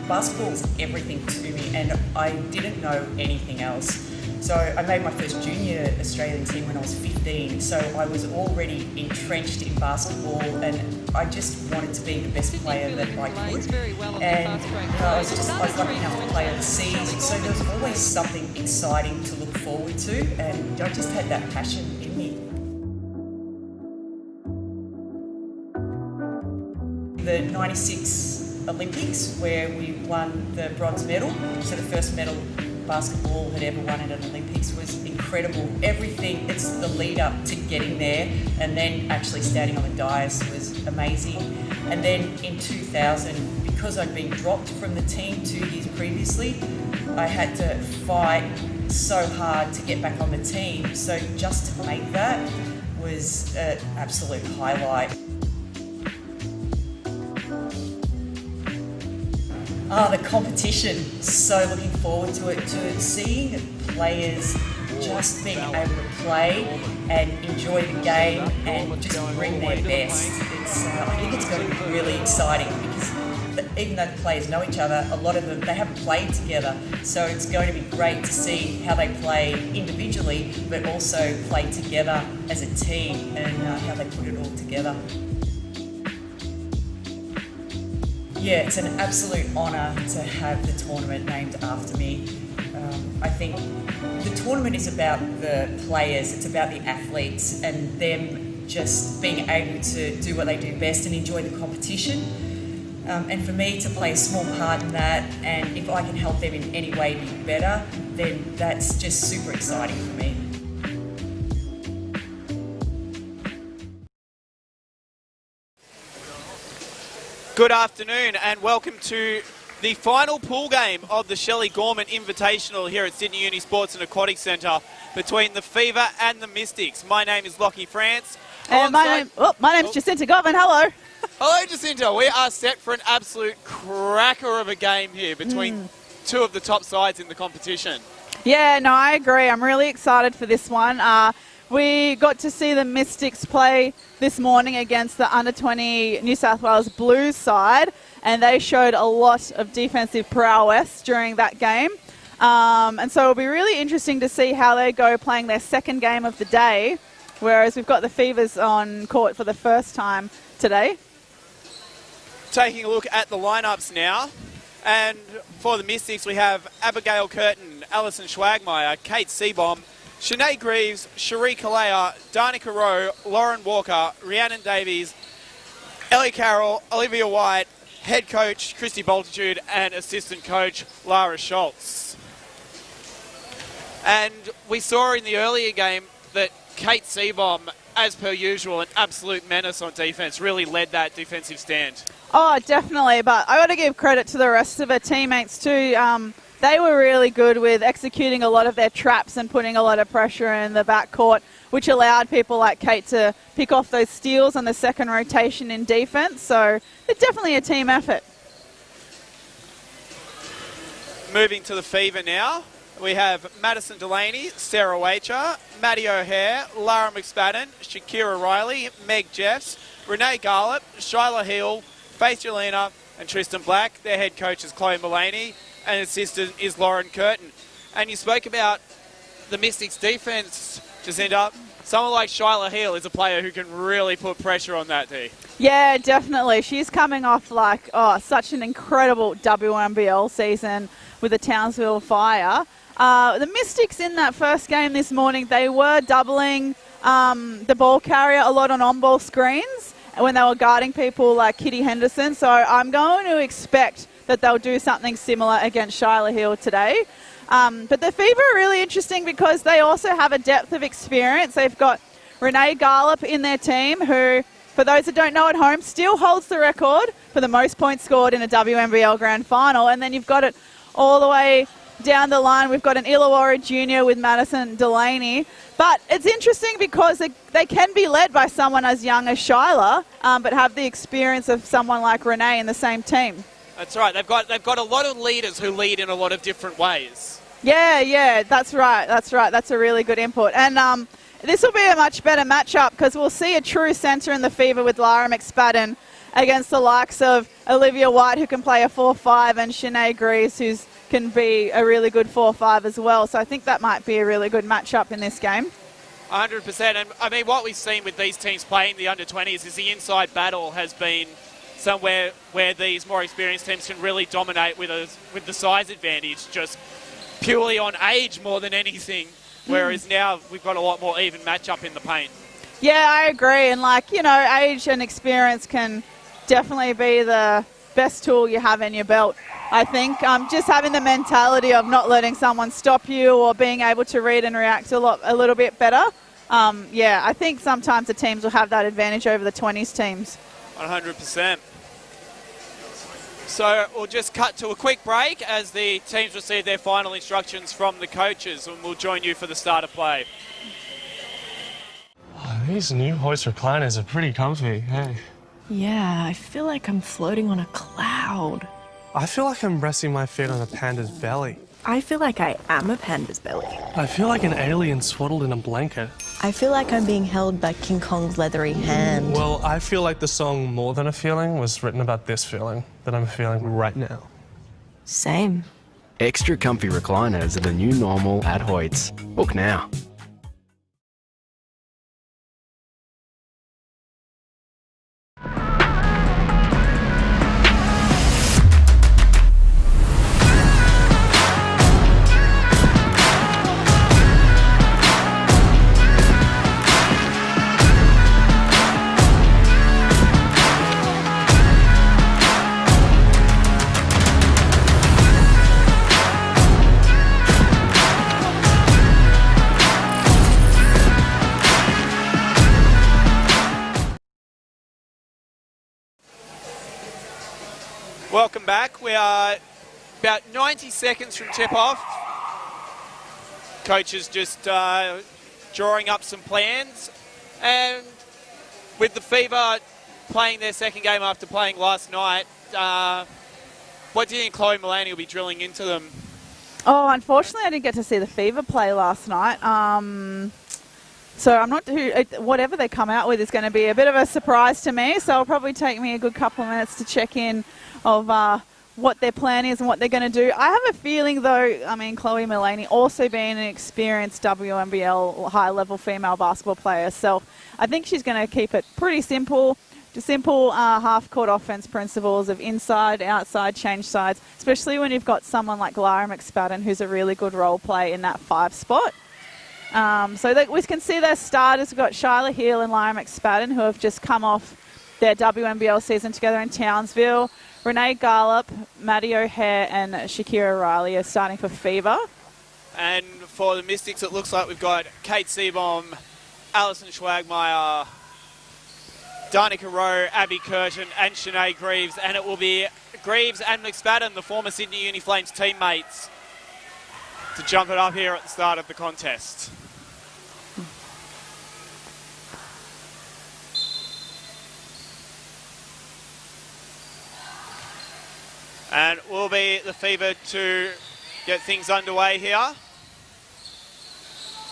Basketball was everything to me, and I didn't know anything else. So I made my first junior Australian team when I was 15, so I was already entrenched in basketball, and I just wanted to be the best player that I could. And I was lucky enough to play overseas, so there was always something exciting to look forward to, and I just had that passion in me. The 96 Olympics, where we won the bronze medal, so the first medal basketball had ever won at an Olympics, was incredible. Everything, it's the lead up to getting there, and then actually standing on the dais was amazing. And then in 2000, because I'd been dropped from the team 2 years previously, I had to fight so hard to get back on the team. So just to make that was an absolute highlight. The competition, so looking forward to it, to seeing players just being able to play and enjoy the game and just bring their best. I think it's going to be really exciting because even though the players know each other, a lot of them, they haven't played together. So it's going to be great to see how they play individually, but also play together as a team and how they put it all together. Yeah, it's an absolute honour to have the tournament named after me. I think the tournament is about the players, it's about the athletes and them just being able to do what they do best and enjoy the competition. And for me to play a small part in that, and if I can help them in any way be better, then that's just super exciting for me. Good afternoon and welcome to the final pool game of the Shelley Gorman Invitational here at Sydney Uni Sports and Aquatic Centre between the Fever and the Mystics. My name is Lockie France. My name's Jacinta Govan. Hello. Hello, Jacinta. We are set for an absolute cracker of a game here between two of the top sides in the competition. Yeah, no, I agree. I'm really excited for this one. We got to see the Mystics play this morning against the under-20 New South Wales Blues side, and they showed a lot of defensive prowess during that game. And so it'll be really interesting to see how they go playing their second game of the day, whereas we've got the Fevers on court for the first time today. Taking a look at the lineups now, and for the Mystics we have Abigail Curtin, Alison Schwagmeyer, Kate Seabom, Shanae Greaves, Cherie Kalea, Danica Rowe, Lauren Walker, Rhiannon Davies, Ellie Carroll, Olivia White, head coach Christy Boltitude and assistant coach Lara Schultz. And we saw in the earlier game that Kate Seabom, as per usual, an absolute menace on defence, really led that defensive stand. Oh, definitely, but I got to give credit to the rest of her teammates too. They were really good with executing a lot of their traps and putting a lot of pressure in the backcourt, which allowed people like Kate to pick off those steals on the second rotation in defence. So it's definitely a team effort. Moving to the Fever now, we have Madison Delaney, Sarah Wacher, Maddie O'Hare, Lara McSpadden, Shakira Riley, Meg Jeffs, Renee Garlop, Shyla Hill, Faith Jelena and Tristan Black. Their head coach is Chloe Mullaney and assistant is Lauren Curtin. And you spoke about the Mystics defence, Jacinta. Someone like Shyla Hill is a player who can really put pressure on that D. Yeah, definitely. She's coming off such an incredible WNBL season with the Townsville Fire. The Mystics in that first game this morning, they were doubling the ball carrier a lot on on-ball screens when they were guarding people like Kitty Henderson. So I'm going to expect that they'll do something similar against Shyla Hill today. But the Fever are really interesting because they also have a depth of experience. They've got Renee Garlop in their team who, for those that don't know at home, still holds the record for the most points scored in a WNBL Grand Final. And then you've got it all the way down the line. We've got an Illawarra junior with Madison Delaney. But it's interesting because they can be led by someone as young as Shyla, but have the experience of someone like Renee in the same team. That's right. They've got a lot of leaders who lead in a lot of different ways. Yeah, that's right. That's a really good input. And this will be a much better matchup because we'll see a true centre in the Fever with Lara McSpadden against the likes of Olivia White, who can play a 4-5, and Sinead Greaves, who can be a really good 4-5 as well. So I think that might be a really good matchup in this game. 100%. And I mean, what we've seen with these teams playing the under-20s is the inside battle has been somewhere where these more experienced teams can really dominate with the size advantage, just purely on age more than anything. Whereas now we've got a lot more even matchup in the paint. Yeah, I agree. And age and experience can definitely be the best tool you have in your belt. I think just having the mentality of not letting someone stop you or being able to read and react a little bit better. I think sometimes the teams will have that advantage over the 20s teams. 100%. So we'll just cut to a quick break as the teams receive their final instructions from the coaches, and we'll join you for the start of play. Oh, these new hoist recliners are pretty comfy, hey. Yeah, I feel like I'm floating on a cloud. I feel like I'm resting my feet on a panda's belly. I feel like I am a panda's belly. I feel like an alien swaddled in a blanket. I feel like I'm being held by King Kong's leathery hand. Well, I feel like the song More Than a Feeling was written about this feeling that I'm feeling right now. Same. Extra comfy recliners are the new normal at Hoyts. Book now. Welcome back. We are about 90 seconds from tip-off. Coaches just drawing up some plans. And with the Fever playing their second game after playing last night, what do you think Chloe Mullaney will be drilling into them? Oh, unfortunately, I didn't get to see the Fever play last night. So I'm not whatever they come out with is going to be a bit of a surprise to me. So it'll probably take me a good couple of minutes to check in of what their plan is and what they're going to do. I have a feeling, though, Chloe Mullaney also being an experienced WNBL high-level female basketball player, so I think she's going to keep it pretty simple. The simple half-court offense principles of inside, outside, change sides, especially when you've got someone like Lara McSpadden, who's a really good role play in that 5 spot. So we can see their starters. We've got Shyla Heal and Lara McSpadden, who have just come off their WNBL season together in Townsville. Renee Garlop, Maddie O'Hare and Shakira Riley are starting for Fever. And for the Mystics, it looks like we've got Kate Seabohm, Alison Schwagmeyer, Danica Rowe, Abby Curtin and Sinead Greaves. And it will be Greaves and McSpadden, the former Sydney Uni Flames teammates, to jump it up here at the start of the contest. And will be the Fever to get things underway here.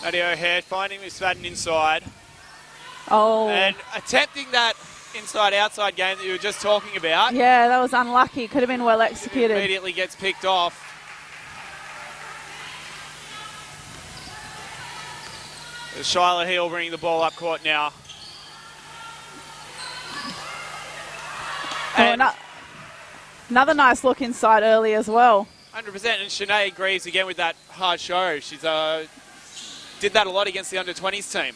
Maddie O'Hare finding McSpadden inside. Oh. And attempting that inside-outside game that you were just talking about. Yeah, that was unlucky. Could have been well executed. Immediately gets picked off. Shyla Heal bringing the ball up court now. And another nice look inside early as well. 100%. And Sinead Greaves again with that hard show. She's did that a lot against the under-20s team.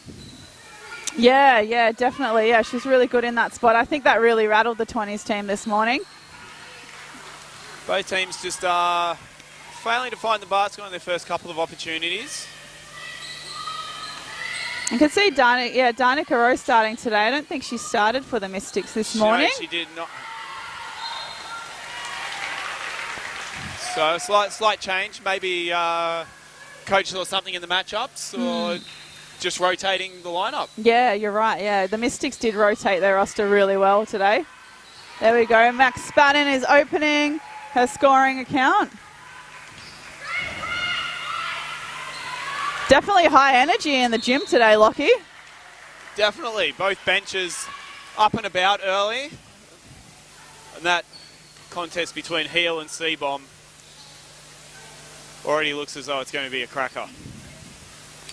Yeah, definitely. Yeah, she's really good in that spot. I think that really rattled the 20s team this morning. Both teams just failing to find the basket on their first couple of opportunities. You can see Danica Rowe starting today. I don't think she started for the Mystics this morning. No, she did not. So a slight change, maybe coaches or something in the matchups, or just rotating the lineup. Yeah, you're right. Yeah, the Mystics did rotate their roster really well today. There we go. McSpadden is opening her scoring account. Definitely high energy in the gym today, Lockie. Definitely. Both benches up and about early. And that contest between Heel and C-Bomb already looks as though it's going to be a cracker.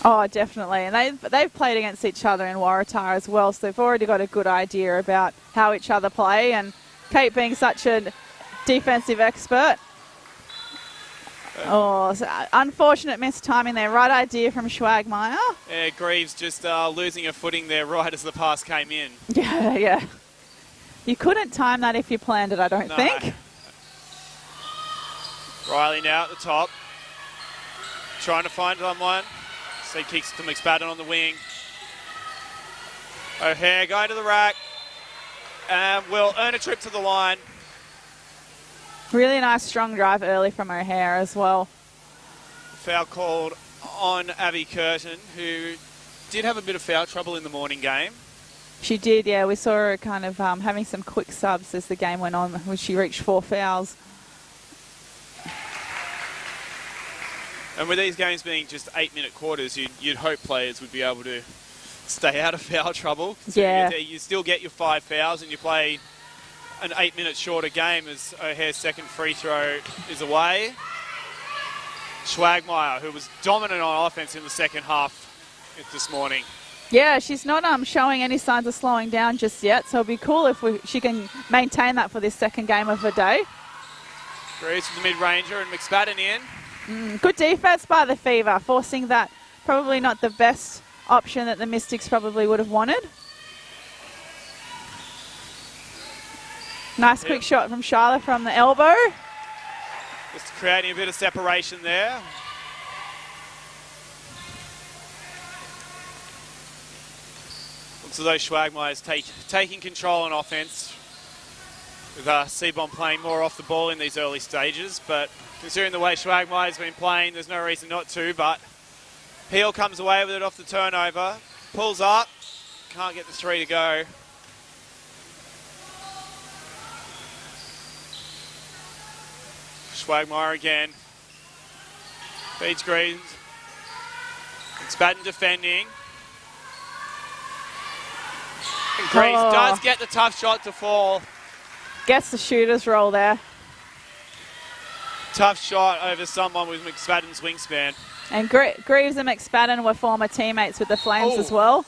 Oh, definitely. And they've played against each other in Waratah as well, so they've already got a good idea about how each other play. And Kate being such a defensive expert. Oh, so unfortunate mistiming there. Right idea from Schwagmeyer. Yeah, Greaves just losing her footing there right as the pass came in. Yeah. You couldn't time that if you planned it, I don't think. Riley now at the top. Trying to find someone. So he kicks to McSpadden on the wing. O'Hare going to the rack. And will earn a trip to the line. Really nice strong drive early from O'Hare as well. Foul called on Abby Curtin, who did have a bit of foul trouble in the morning game. She did, yeah. We saw her kind of having some quick subs as the game went on when she reached 4 fouls. And with these games being just 8-minute quarters, you'd hope players would be able to stay out of foul trouble. Yeah. You still get your 5 fouls and you play an 8-minute shorter game as O'Hare's second free throw is away. Schwagmeyer, who was dominant on offense in the second half this morning. Yeah, she's not showing any signs of slowing down just yet, so it'll be cool if she can maintain that for this second game of the day. Greaves with the mid-ranger and McSpadden in. Good defense by the Fever, forcing that probably not the best option that the Mystics probably would have wanted. Nice quick shot from Charlotte from the elbow. Just creating a bit of separation there. Looks as though Schwagmeyer's taking control on offense, with C-Bomb playing more off the ball in these early stages, but considering the way Schwagmeyer's been playing, there's no reason not to, but Heel comes away with it off the turnover, pulls up, can't get the 3 to go. Schwagmeyer again. Feeds Greaves. McSpadden defending. And Greaves does get the tough shot to fall. Gets the shooter's roll there. Tough shot over someone with McSpadden's wingspan. And Greaves and McSpadden were former teammates with the Flames as well.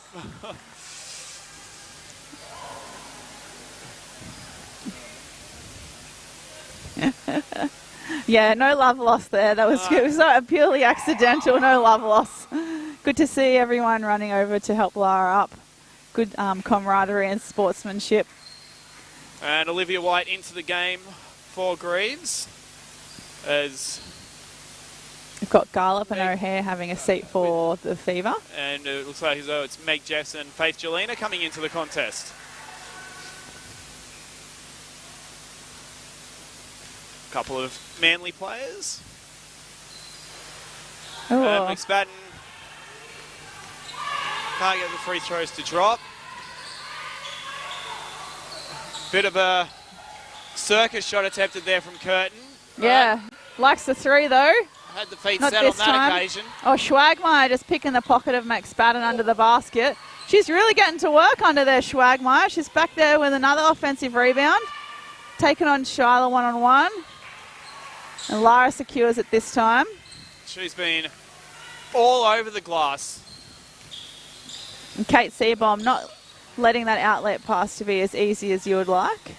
Yeah, no love lost there. That was it was purely accidental, no love loss. Good to see everyone running over to help Lara up. Good camaraderie and sportsmanship. And Olivia White into the game for Greaves. As we've got Garlop and O'Hare having a seat for the Fever. And it looks like as though it's Meg Jeffs and Faith Jelena coming into the contest. Couple of Manly players. McSpadden can't get the free throws to drop. Bit of a circus shot attempted there from Curtin. Yeah, likes the 3 though. Had the feet Not set on this that time. occasion. Oh, Schwagmeyer just picking the pocket of McSpadden under the basket. She's really getting to work under there, Schwagmeyer. She's back there with another offensive rebound. Taking on Shyla one-on-one. And Lara secures it this time. She's been all over the glass. And Kate Seabaum not letting that outlet pass to be as easy as you would like.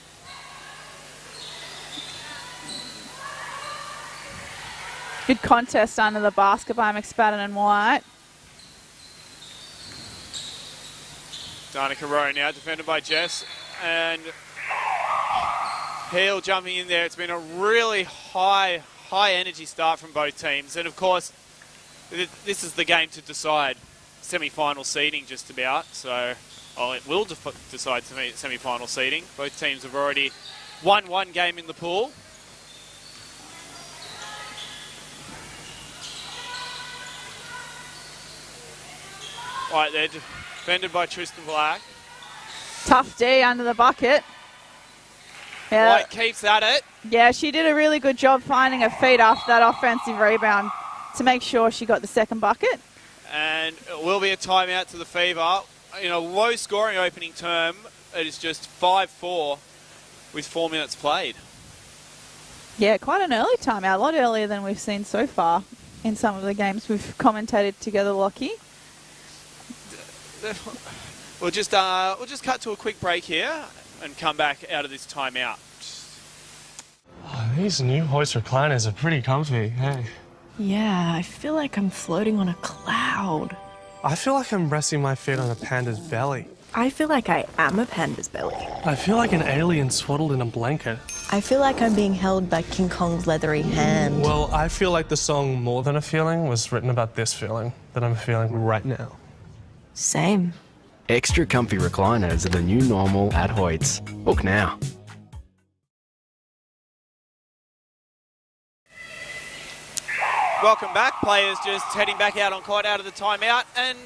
Good contest under the basket by McSpadden and White. Danica Rowe now defended by Jess. And Heel jumping in there. It's been a really high energy start from both teams. And of course, this is the game to decide semi-final seeding just about. So it will decide semi-final seeding. Both teams have already won one game in the pool. Right, they're defended by Tristan Black. Tough D under the bucket. Yeah. White keeps at it. Yeah, she did a really good job finding her feet after that offensive rebound to make sure she got the second bucket. And it will be a timeout to the Fever. In a low-scoring opening term, it is just 5-4 with 4 minutes played. Yeah, quite an early timeout, a lot earlier than we've seen so far in some of the games we've commentated together, Lockie. We'll just cut to a quick break here and come back out of this timeout. Oh, these new hoist recliners are pretty comfy, hey. Yeah, I feel like I'm floating on a cloud. I feel like I'm resting my feet on a panda's belly. I feel like I am a panda's belly. I feel like an alien swaddled in a blanket. I feel like I'm being held by King Kong's leathery hand. Well, I feel like the song More Than a Feeling was written about this feeling that I'm feeling right now. Same. Extra comfy recliners are the new normal at Hoyts. Book now. Welcome back. Players just heading back out on court out of the timeout. And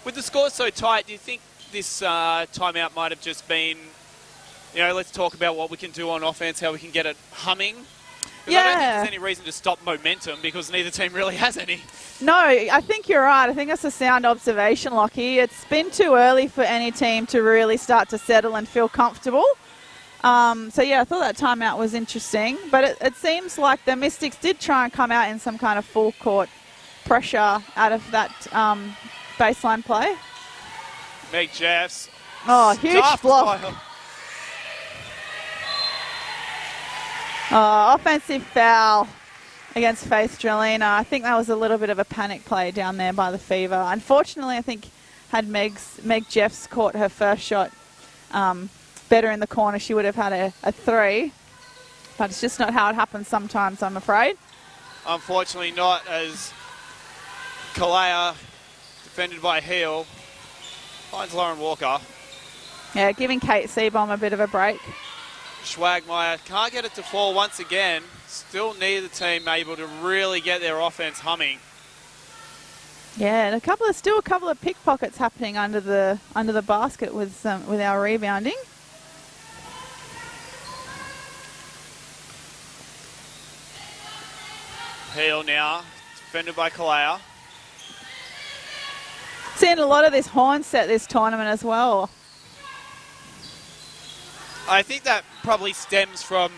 with the score so tight, do you think this timeout might have just been, you know, let's talk about what we can do on offense, how we can get it humming? Yeah. I don't think there's any reason to stop momentum because neither team really has any. No, I think you're right. I think that's a sound observation, Lockie. It's been too early for any team to really start to settle and feel comfortable. So, yeah, I thought that timeout was interesting. But it seems like the Mystics did try and come out in some kind of full court pressure out of that baseline play. Meg Jeffs. Oh, huge block. Offensive foul against Faith Drellina. I think that was a little bit of a panic play down there by the Fever. Unfortunately, I think had Meg Jeffs caught her first shot better in the corner, she would have had a three. But it's just not how it happens sometimes, I'm afraid. Unfortunately not, as Kalea, defended by Heel, finds Lauren Walker. Yeah, giving Kate Seabom a bit of a break. Schwagmeyer can't get it to fall once again. Still neither team able to really get their offense humming. Yeah, and a couple of pickpockets happening under the basket with our rebounding. Heel now, defended by Kalea. Seeing a lot of this horn set this tournament as well. I think that probably stems from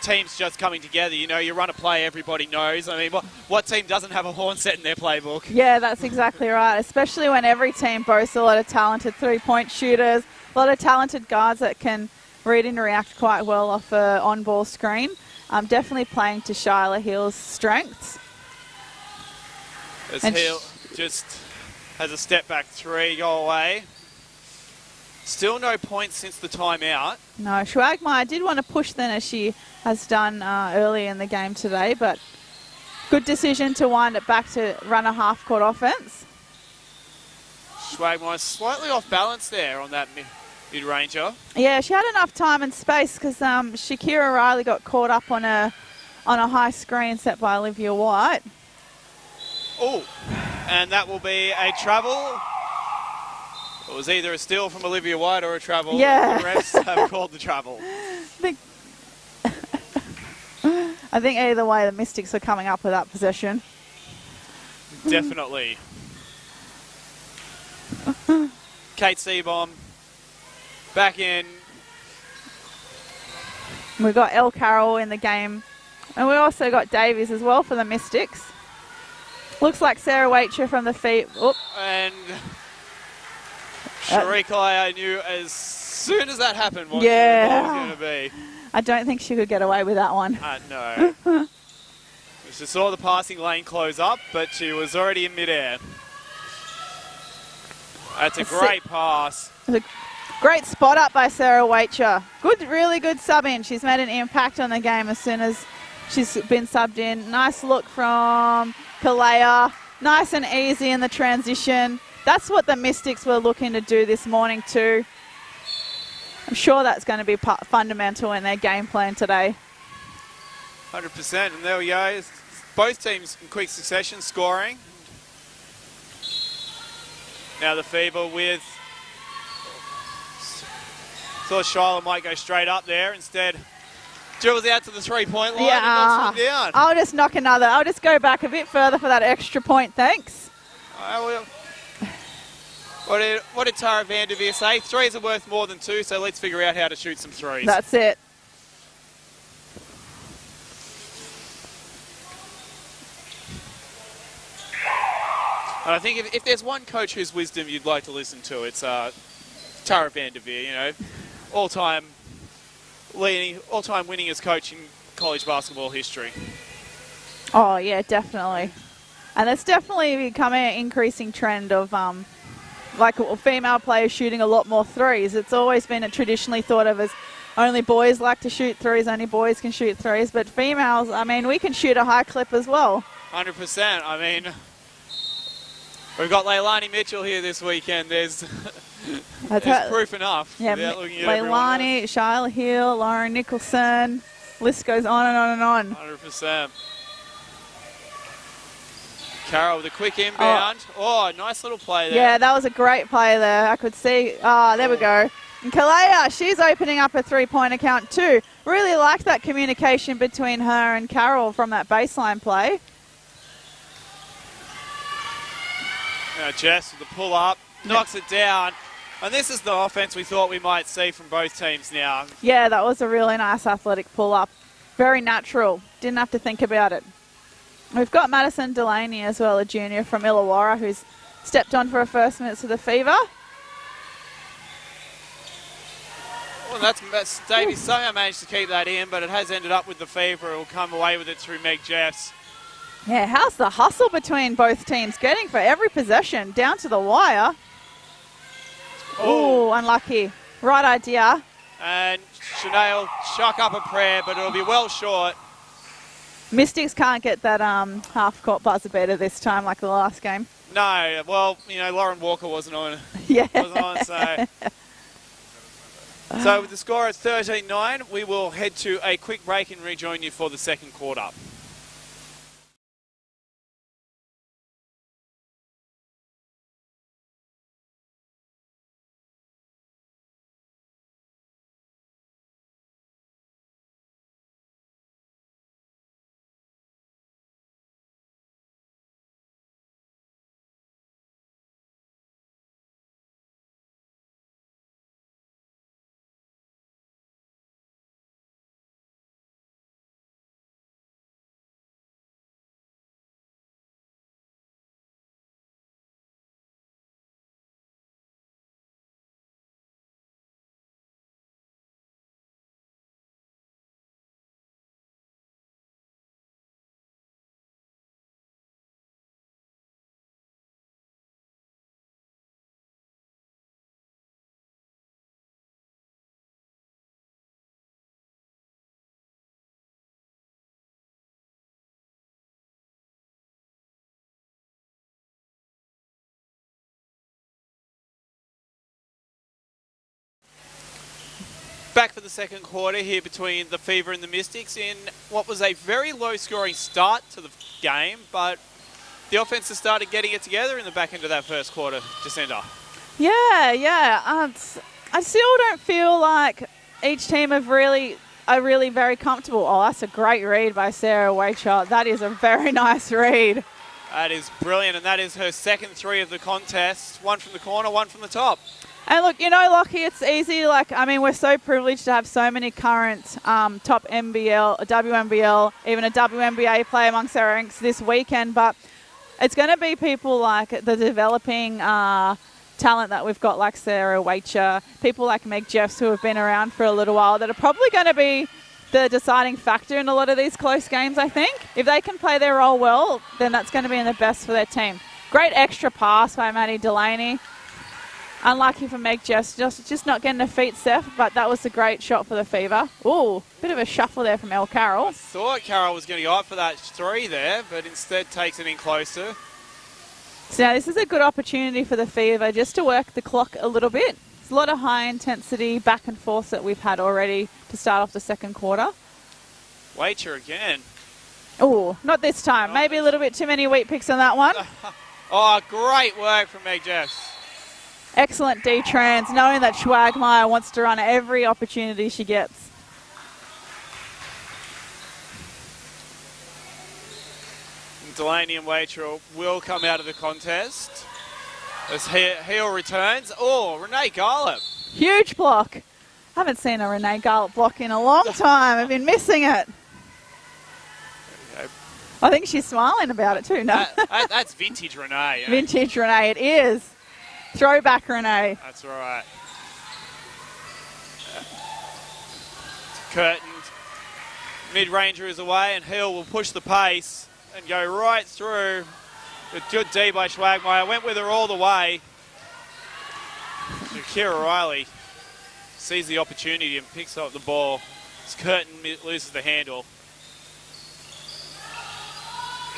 teams just coming together. You know, you run a play, everybody knows. I mean, what team doesn't have a horn set in their playbook? Yeah, that's exactly right, especially when every team boasts a lot of talented three-point shooters, a lot of talented guards that can read and react quite well off an on-ball screen. Definitely playing to Shyla Hill's strengths. As Hill just has a step-back three, go away. Still no points since the timeout. No, Schwagmeyer did want to push then, as she has done early in the game today, but good decision to wind it back to run a half-court offense. Schwagmeyer slightly off balance there on that mid-ranger. Yeah, she had enough time and space because Shakira Riley got caught up on a high screen set by Olivia White. Oh, and that will be a travel. It was either a steal from Olivia White or a travel. Yeah. The refs have called the travel. I think either way the Mystics are coming up with that possession. Definitely. Kate Seabom back in. We've got Elle Carroll in the game. And we also got Davies as well for the Mystics. Looks like Sarah Waiter from the feet. Oop. And Sharika, I knew as soon as that happened what the ball was going to be. I don't think she could get away with that one. No. She saw the passing lane close up, but she was already in midair. That's a great pass. Great spot up by Sarah Waiter. Really good sub in. She's made an impact on the game as soon as she's been subbed in. Nice look from Kalea. Nice and easy in the transition. That's what the Mystics were looking to do this morning too. I'm sure that's going to be fundamental in their game plan today. 100%, and there we go. Both teams in quick succession scoring. Now the Fever with... Thought Shyla might go straight up there. Instead, dribbles out to the three-point line and knocks one down. I'll just go back a bit further for that extra point, thanks. What did Tara Vanderveer say? Threes are worth more than two, so let's figure out how to shoot some threes. That's it. And I think if there's one coach whose wisdom you'd like to listen to, it's Tara van der Veer, you know, all-time winningest coach in college basketball history. Oh, yeah, definitely. And it's definitely becoming an increasing trend of female players shooting a lot more threes. It's always been traditionally thought of as only boys like to shoot threes, only boys can shoot threes. But females, I mean, we can shoot a high clip as well. 100%. I mean, we've got Leilani Mitchell here this weekend. There's proof enough. Yeah, Leilani, Shyla Hill, Lauren Nicholson. List goes on and on and on. 100%. Carroll with a quick inbound. Oh, nice little play there. Yeah, that was a great play there. I could see. There we go. And Kalea, she's opening up a three-point account too. Really liked that communication between her and Carroll from that baseline play. Jess with the pull-up, knocks it down. And this is the offense we thought we might see from both teams now. Yeah, that was a really nice athletic pull-up. Very natural. Didn't have to think about it. We've got Madison Delaney as well, a junior from Illawarra, who's stepped on for her first minutes of the Fever. Well, that's Davey somehow managed to keep that in, but it has ended up with the Fever. It will come away with it through Meg Jeffs. Yeah, how's the hustle between both teams? Getting for every possession, down to the wire. Oh, unlucky. Right idea. And Chanel chuck up a prayer, but it'll be well short. Mystics can't get that half-court buzzer beater this time like the last game. No, well, you know, Lauren Walker wasn't on. Yeah. Wasn't on, so with the score at 13-9, we will head to a quick break and rejoin you for the second quarter. Back for the second quarter here between the Fever and the Mystics in what was a very low-scoring start to the game, but the offense has started getting it together in the back end of that first quarter, Jacinda. Yeah. I still don't feel like each team are really very comfortable. Oh, that's a great read by Sarah Waitshot. That is a very nice read. That is brilliant, and that is her second three of the contest. One from the corner, one from the top. And look, you know, Lockie, it's easy. We're so privileged to have so many current top NBL, WNBL, even a WNBA player amongst our ranks this weekend. But it's going to be people like the developing talent that we've got, like Sarah Waitcher, people like Meg Jeffs, who have been around for a little while, that are probably going to be the deciding factor in a lot of these close games, I think. If they can play their role well, then that's going to be in the best for their team. Great extra pass by Maddie Delaney. Unlucky for Meg Jeffs, just not getting a feet, Seth, but that was a great shot for the Fever. Ooh, bit of a shuffle there from Elle Carroll. I thought Carroll was going to go up for that three there, but instead takes it in closer. So now this is a good opportunity for the Fever just to work the clock a little bit. There's a lot of high-intensity back and forth that we've had already to start off the second quarter. Waiter again. Ooh, not this time. Maybe a little bit too many wheat picks on that one. Oh, great work from Meg Jeffs. Excellent D-trans, knowing that Schwagmeyer wants to run every opportunity she gets. Delaney and Waitcher will come out of the contest as Heel returns. Oh, Renee Garlop. Huge block. Haven't seen a Renee Garlop block in a long time. I've been missing it. I think she's smiling about it too. No, That's vintage Renee. Eh? vintage Renee. It is throwback Renee. That's right. Curtin, mid-ranger is away, and Hill will push the pace and go right through. A good D by Schwagmeyer. Went with her all the way. Kira Riley sees the opportunity and picks up the ball. As Curtin loses the handle.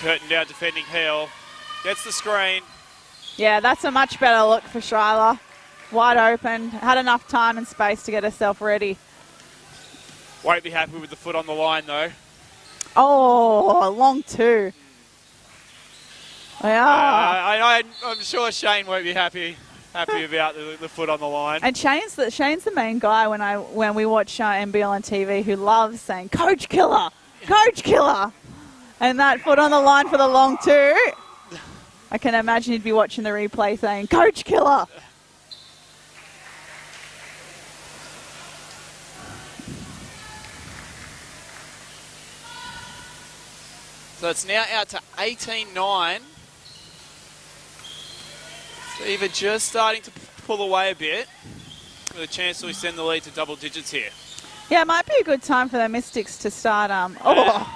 Curtin now defending Hill. Gets the screen. Yeah, that's a much better look for Shyla. Wide open. Had enough time and space to get herself ready. Won't be happy with the foot on the line though. Oh, long two. Yeah. I'm sure Shane won't be happy about the foot on the line. And Shane's the main guy when we watch NBL on TV who loves saying "Coach Killer, Coach Killer," and that foot on the line for the long two. I can imagine he'd be watching the replay saying "Coach Killer." So it's now out to 18-9. Fever just starting to pull away a bit with a chance to extend the lead to double digits here. Yeah, it might be a good time for the Mystics to start. What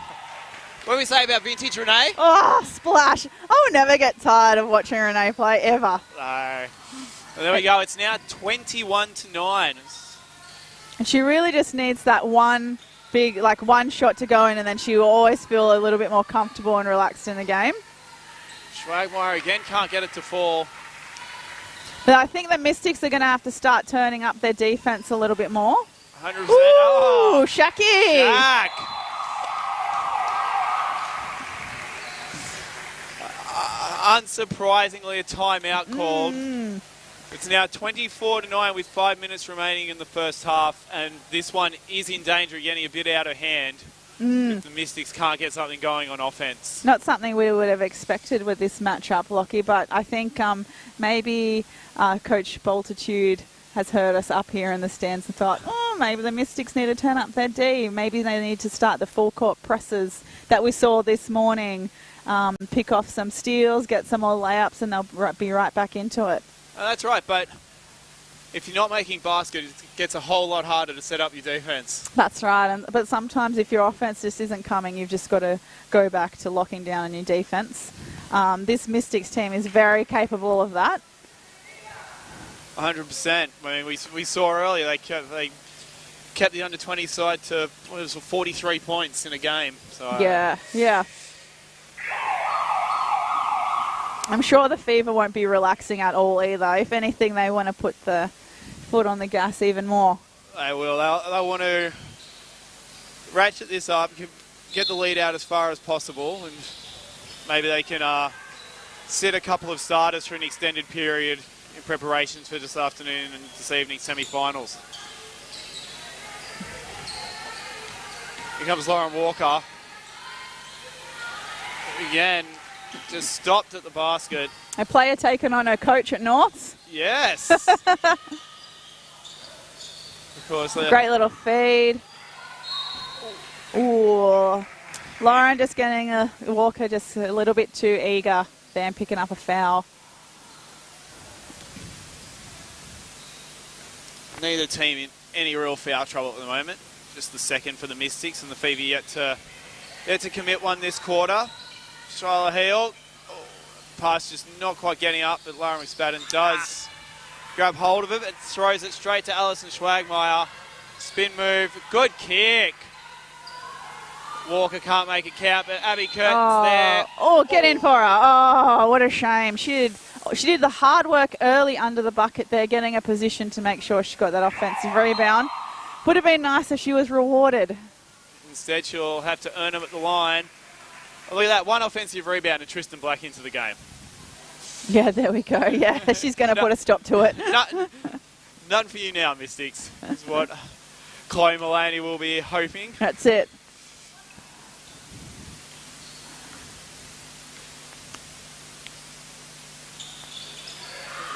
do we say about vintage Renee? Oh, splash. I will never get tired of watching Renee play, ever. No. Well, there we go. It's now 21-9. And she really just needs that one shot to go in, and then she will always feel a little bit more comfortable and relaxed in the game. Schwagmeyer again can't get it to fall. But I think the Mystics are going to have to start turning up their defense a little bit more. 100%. Ooh, Oh, Shaki. Shaq. Unsurprisingly, a timeout called. It's now 24-9 with 5 minutes remaining in the first half, and this one is in danger of getting a bit out of hand if the Mystics can't get something going on offense. Not something we would have expected with this matchup, Lockie, but I think maybe Coach Boltitude has heard us up here in the stands and thought, maybe the Mystics need to turn up their D. Maybe they need to start the full court presses that we saw this morning, pick off some steals, get some more layups, and they'll be right back into it. That's right, but if you're not making baskets, it gets a whole lot harder to set up your defense. That's right, but sometimes if your offense just isn't coming, you've just got to go back to locking down on your defense. This Mystics team is very capable of that. 100%. I mean, we saw earlier they kept the under-20 side to 43 points in a game. So Yeah. I'm sure the Fever won't be relaxing at all either. If anything, they want to put the foot on the gas even more. They will. They'll want to ratchet this up, get the lead out as far as possible, and maybe they can sit a couple of starters for an extended period in preparations for this afternoon and this evening's semi-finals. Here comes Lauren Walker. Again, just stopped at the basket. A player taken on her coach at Norths. Yes. Of course. Great little feed. Ooh. Lauren just getting Walker just a little bit too eager there and picking up a foul. Neither team in any real foul trouble at the moment. Just the second for the Mystics, and the Fever yet to commit one this quarter. Shyla Heel, pass just not quite getting up, but Lara McSpadden does grab hold of it and throws it straight to Alison Schwagmeyer. Spin move, good kick. Walker can't make it count, but Abby Curtin's there. Oh, get in for her. Oh, what a shame. She did the hard work early under the bucket there, getting a position to make sure she got that offensive rebound. Would have been nice if she was rewarded. Instead, she'll have to earn them at the line. Oh, look at that, one offensive rebound and Tristan Black into the game. Yeah, there we go. Yeah, she's going to put a stop to it. None for you now, Mystics, is what Chloe Mullaney will be hoping. That's it.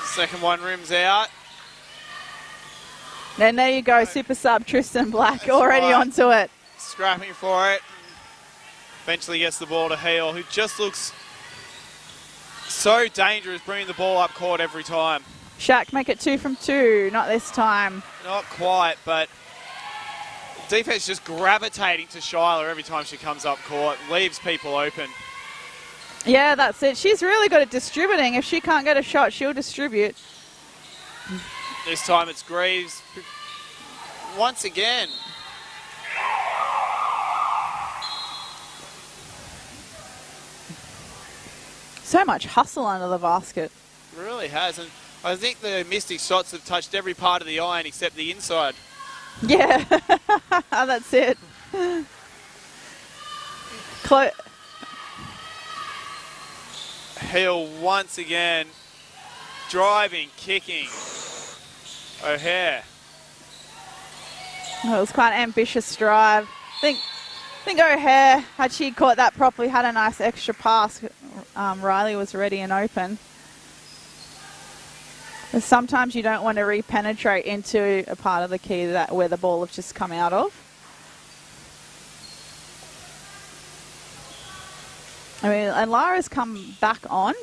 Second one rims out. And there you go, super sub Tristan Black already onto it. Scrapping for it. Eventually gets the ball to Heel, who just looks so dangerous bringing the ball up court every time. Shaq make it 2 from 2. Not this time. Not quite, but defense just gravitating to Shyla every time she comes up court. Leaves people open. Yeah, that's it. She's really good at distributing. If she can't get a shot, she'll distribute. This time it's Greaves. Once again. So much hustle under the basket. Really has. And I think the Mystic shots have touched every part of the iron except the inside. Yeah, that's it. Hill once again driving, kicking. O'Hare. It was quite an ambitious drive. I think O'Hare, had she caught that properly, had a nice extra pass. Riley was ready and open. And sometimes you don't want to re-penetrate into a part of the key that where the ball has just come out of. I mean, and Lara's come back on.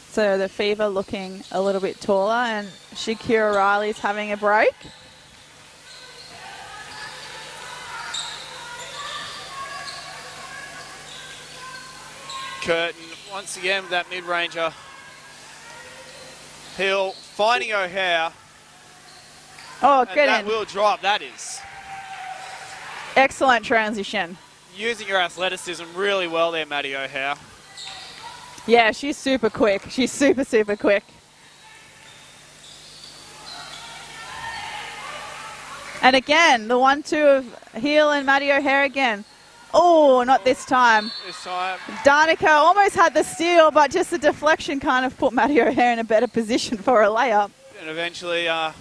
So the Fever looking a little bit taller, and Shakira Riley's having a break. Curtin once again with that mid-ranger. Hill finding O'Hare. Oh, and good. that will drop, that is. Excellent transition. Using your athleticism really well there, Maddie O'Hare. Yeah, she's super quick. She's super, super quick. And again, the 1-2 of Heel and Maddie O'Hare again. Oh, not this time. This time. Danica almost had the steal, but just the deflection kind of put Maddie O'Hare in a better position for a layup. And eventually the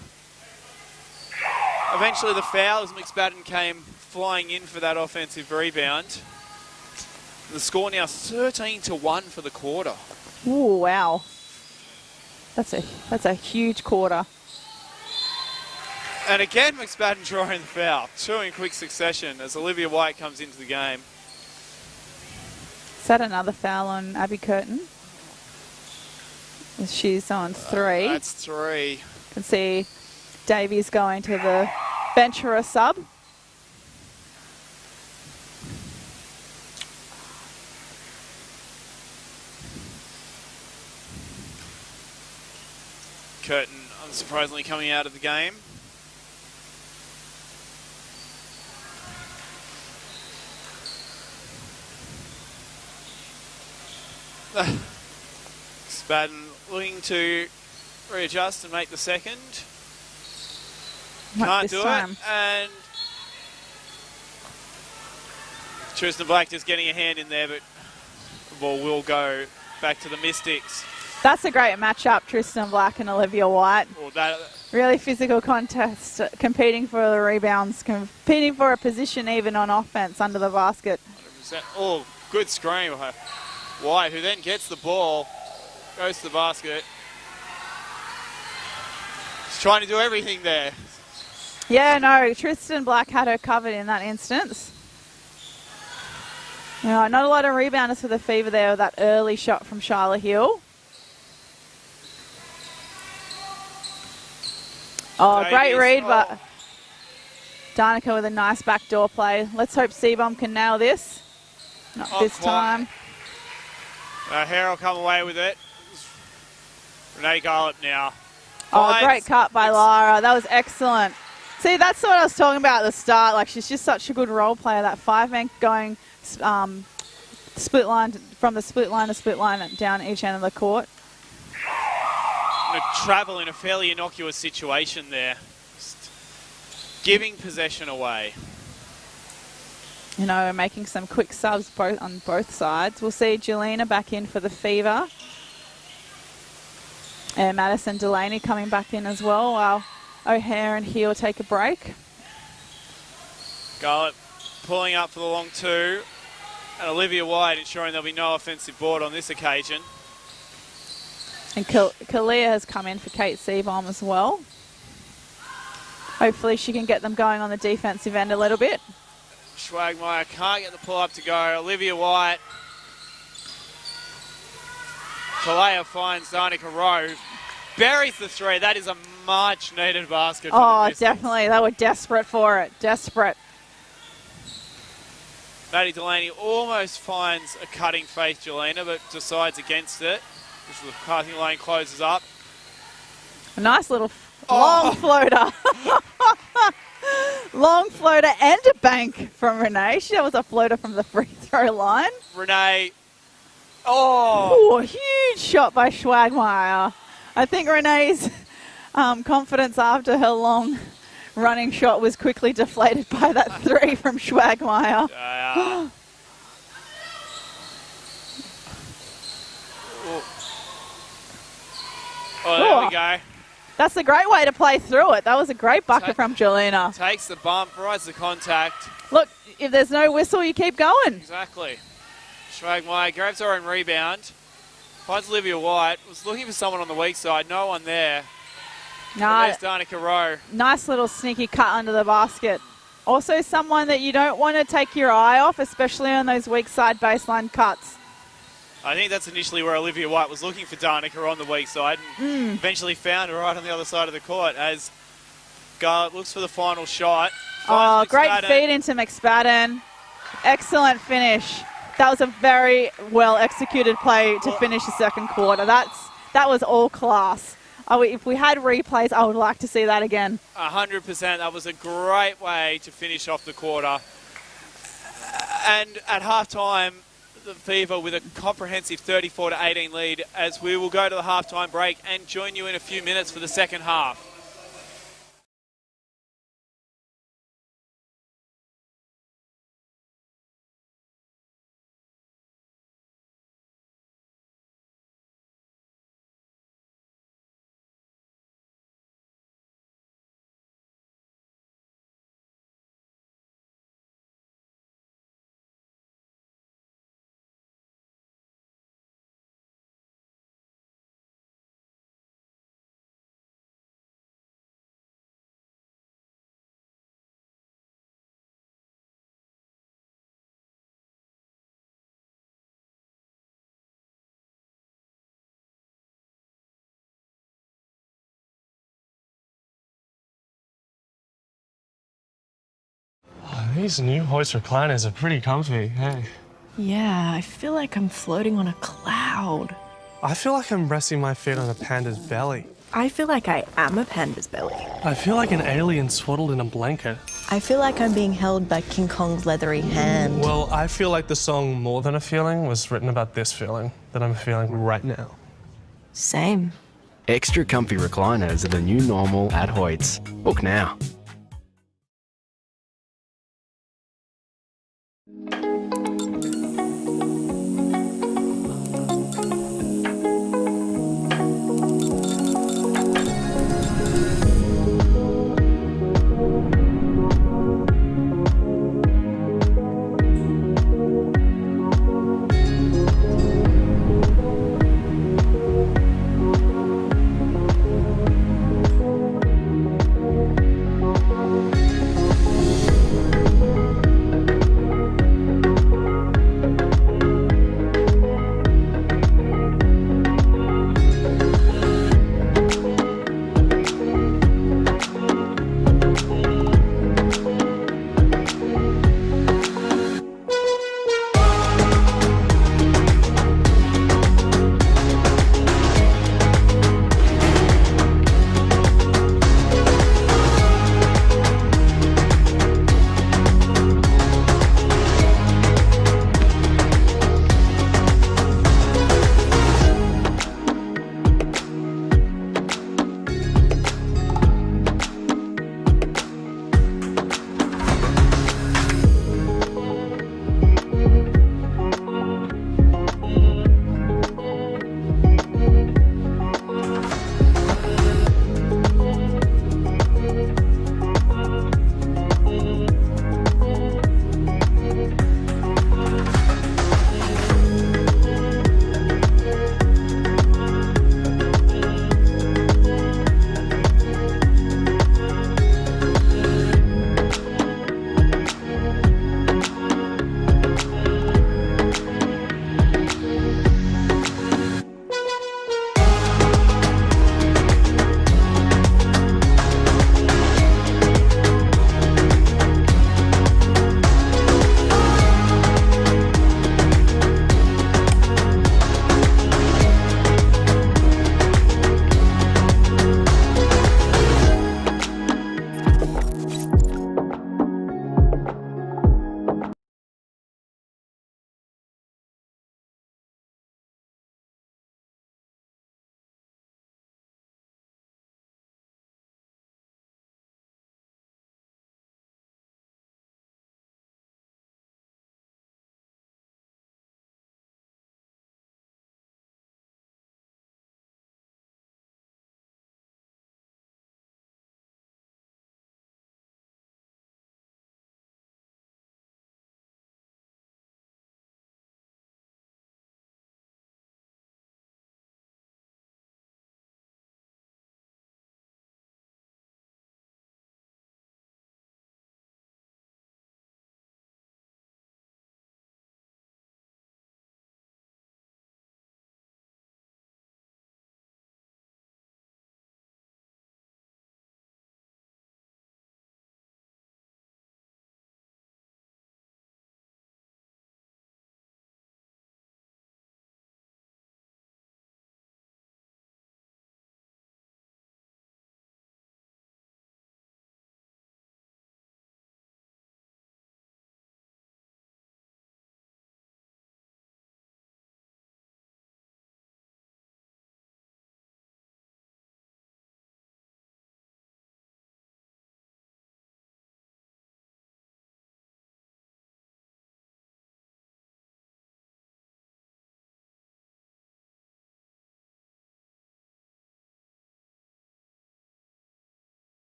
foul as McSpadden came flying in for that offensive rebound. The score now 13-1 for the quarter. Ooh, wow. That's a huge quarter. And again, McSpadden drawing the foul. 2 in quick succession as Olivia White comes into the game. Is that another foul on Abby Curtin? She's on 3. That's 3. You can see Davies going to the bench for a sub. Curtin unsurprisingly coming out of the game. Spadden looking to readjust and make the second. Can't do it. And Tristan Black just getting a hand in there, but the ball will go back to the Mystics. That's a great matchup, Tristan Black and Olivia White. Well, really physical contest, competing for the rebounds, competing for a position even on offense under the basket. 100%. Oh, good screen by White, who then gets the ball, goes to the basket. He's trying to do everything there. Yeah, no, Tristan Black had her covered in that instance. You know, not a lot of rebounders for the Fever there with that early shot from Charlotte Hill. Oh, great read, but Danica with a nice backdoor play. Let's hope C-Bomb can nail this. Not this time. Hare will come away with it. Renee Garlip now. Oh, great cut by Lara. That was excellent. See, that's what I was talking about at the start. Like, she's just such a good role player. That 5-man going split line from the split line to split line down each end of the court. Travel in a fairly innocuous situation there. Just giving possession away. You know, making some quick subs on both sides. We'll see Jelena back in for the Fever. And Madison Delaney coming back in as well, while O'Hare and Heel take a break. Garlip pulling up for the long 2. And Olivia White ensuring there'll be no offensive board on this occasion. And Kalia has come in for Kate Seabomb as well. Hopefully she can get them going on the defensive end a little bit. Schwagmeyer can't get the pull-up to go. Olivia White. Kalea finds Danica Rowe. Buries the three. That is a much-needed basket. Oh, definitely. They were desperate for it. Desperate. Maddie Delaney almost finds a cutting Faith Jelena, but decides against it. As the passing lane closes up. A nice little long floater. Long floater and a bank from Renee. That was a floater from the free throw line. Renee. Oh, a huge shot by Schwagmeyer. I think Renee's confidence after her long running shot was quickly deflated by that three from Schwagmeyer. There we go. That's a great way to play through it. That was a great bucket from Jelena. Takes the bump, rides the contact. Look, if there's no whistle, you keep going. Exactly. Schwagmeyer grabs her own rebound. Finds Olivia White. Was looking for someone on the weak side. No one there. There's Danica Rowe. Nice little sneaky cut under the basket. Also someone that you don't want to take your eye off, especially on those weak side baseline cuts. I think that's initially where Olivia White was looking for Danica on the weak side and eventually found her right on the other side of the court as Garlett looks for the final shot. Oh, great feed into McSpadden. Excellent finish. That was a very well executed play to finish the second quarter. That was all class. If we had replays, I would like to see that again. 100%. That was a great way to finish off the quarter. And at halftime, the Fever with a comprehensive 34-18 lead as we will go to the halftime break and join you in a few minutes for the second half. These new hoist recliners are pretty comfy, hey. Yeah, I feel like I'm floating on a cloud. I feel like I'm resting my feet on a panda's belly. I feel like I am a panda's belly. I feel like an alien swaddled in a blanket. I feel like I'm being held by King Kong's leathery hand. Well, I feel like the song More Than a Feeling was written about this feeling that I'm feeling right now. Same. Extra comfy recliners are the new normal at Hoyts. Book now.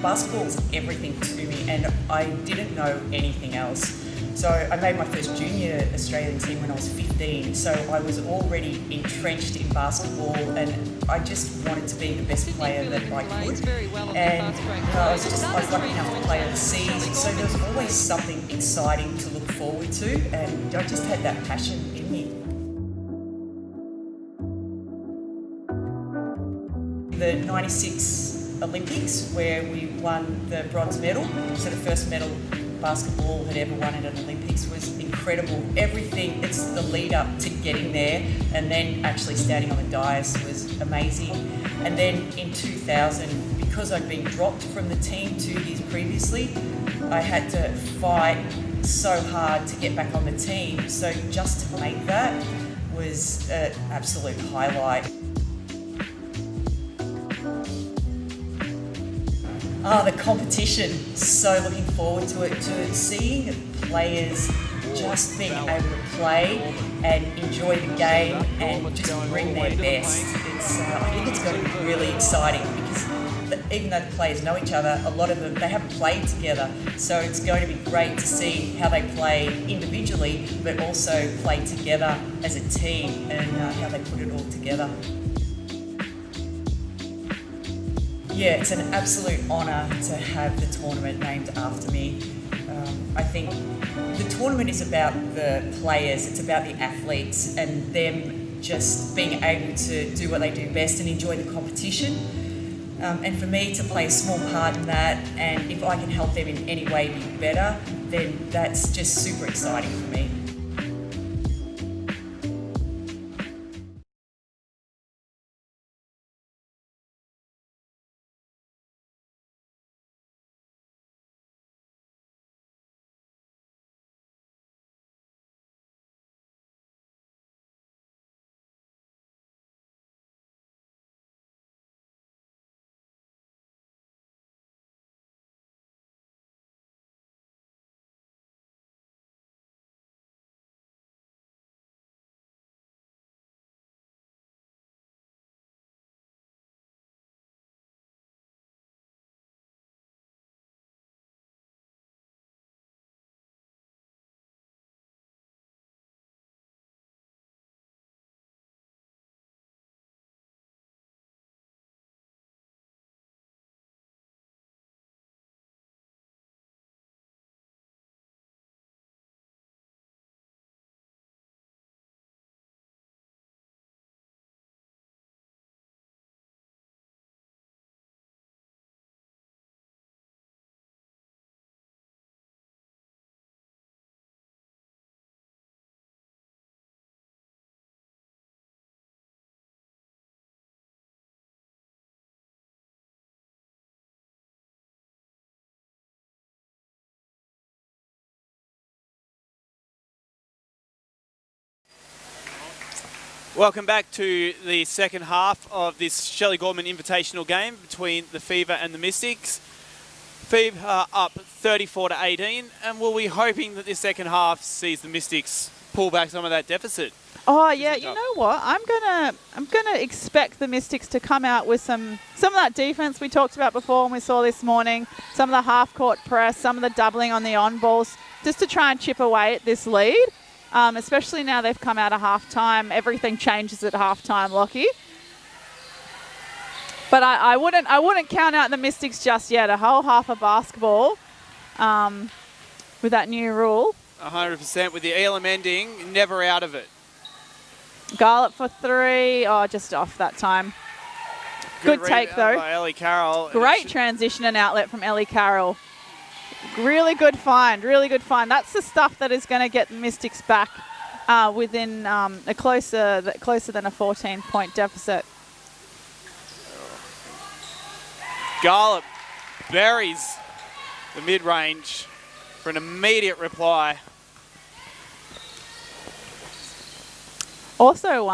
Basketball is everything to me, and I didn't know anything else. So I made my first junior Australian team when I was 15, so I was already entrenched in basketball, and I just wanted to be the best player that I could. And I was lucky enough to play overseas, so there was always something exciting to look forward to, and I just had that passion in me. The 96 Olympics, where we won the bronze medal, so the first medal basketball had ever won at an Olympics, was incredible. Everything, it's the lead up to getting there, and then actually standing on the dais was amazing. And then in 2000, because I'd been dropped from the team 2 years previously, I had to fight so hard to get back on the team. So just to make that was an absolute highlight. The competition, so looking forward to it, to seeing players just being able to play and enjoy the game and just bring their best. I think it's going to be really exciting because even though the players know each other, a lot of them, they haven't played together. So it's going to be great to see how they play individually, but also play together as a team and how they put it all together. Yeah, it's an absolute honour to have the tournament named after me. I think the tournament is about the players, it's about the athletes and them just being able to do what they do best and enjoy the competition. And for me to play a small part in that, and if I can help them in any way be better, then that's just super exciting for me. Welcome back to the second half of this Shelley Gorman Invitational game between the Fever and the Mystics. Fever are up 34-18, and we'll be hoping that this second half sees the Mystics pull back some of that deficit. Oh yeah, you know what? I'm gonna expect the Mystics to come out with some of that defense we talked about before and we saw this morning. Some of the half-court press, some of the doubling on the on-balls, just to try and chip away at this lead. Especially now they've come out of half-time. Everything changes at half-time, Lockie. But I wouldn't count out the Mystics just yet. A whole half of basketball with that new rule. 100% with the Elam ending, never out of it. Garlop for three. Oh, just off that time. Good take, though. By Ellie Carroll. Great transition and outlet from Ellie Carroll. Really good find, really good find. That's the stuff that is going to get the Mystics back within a closer than a 14-point deficit. Garlop buries the mid-range for an immediate reply. Also,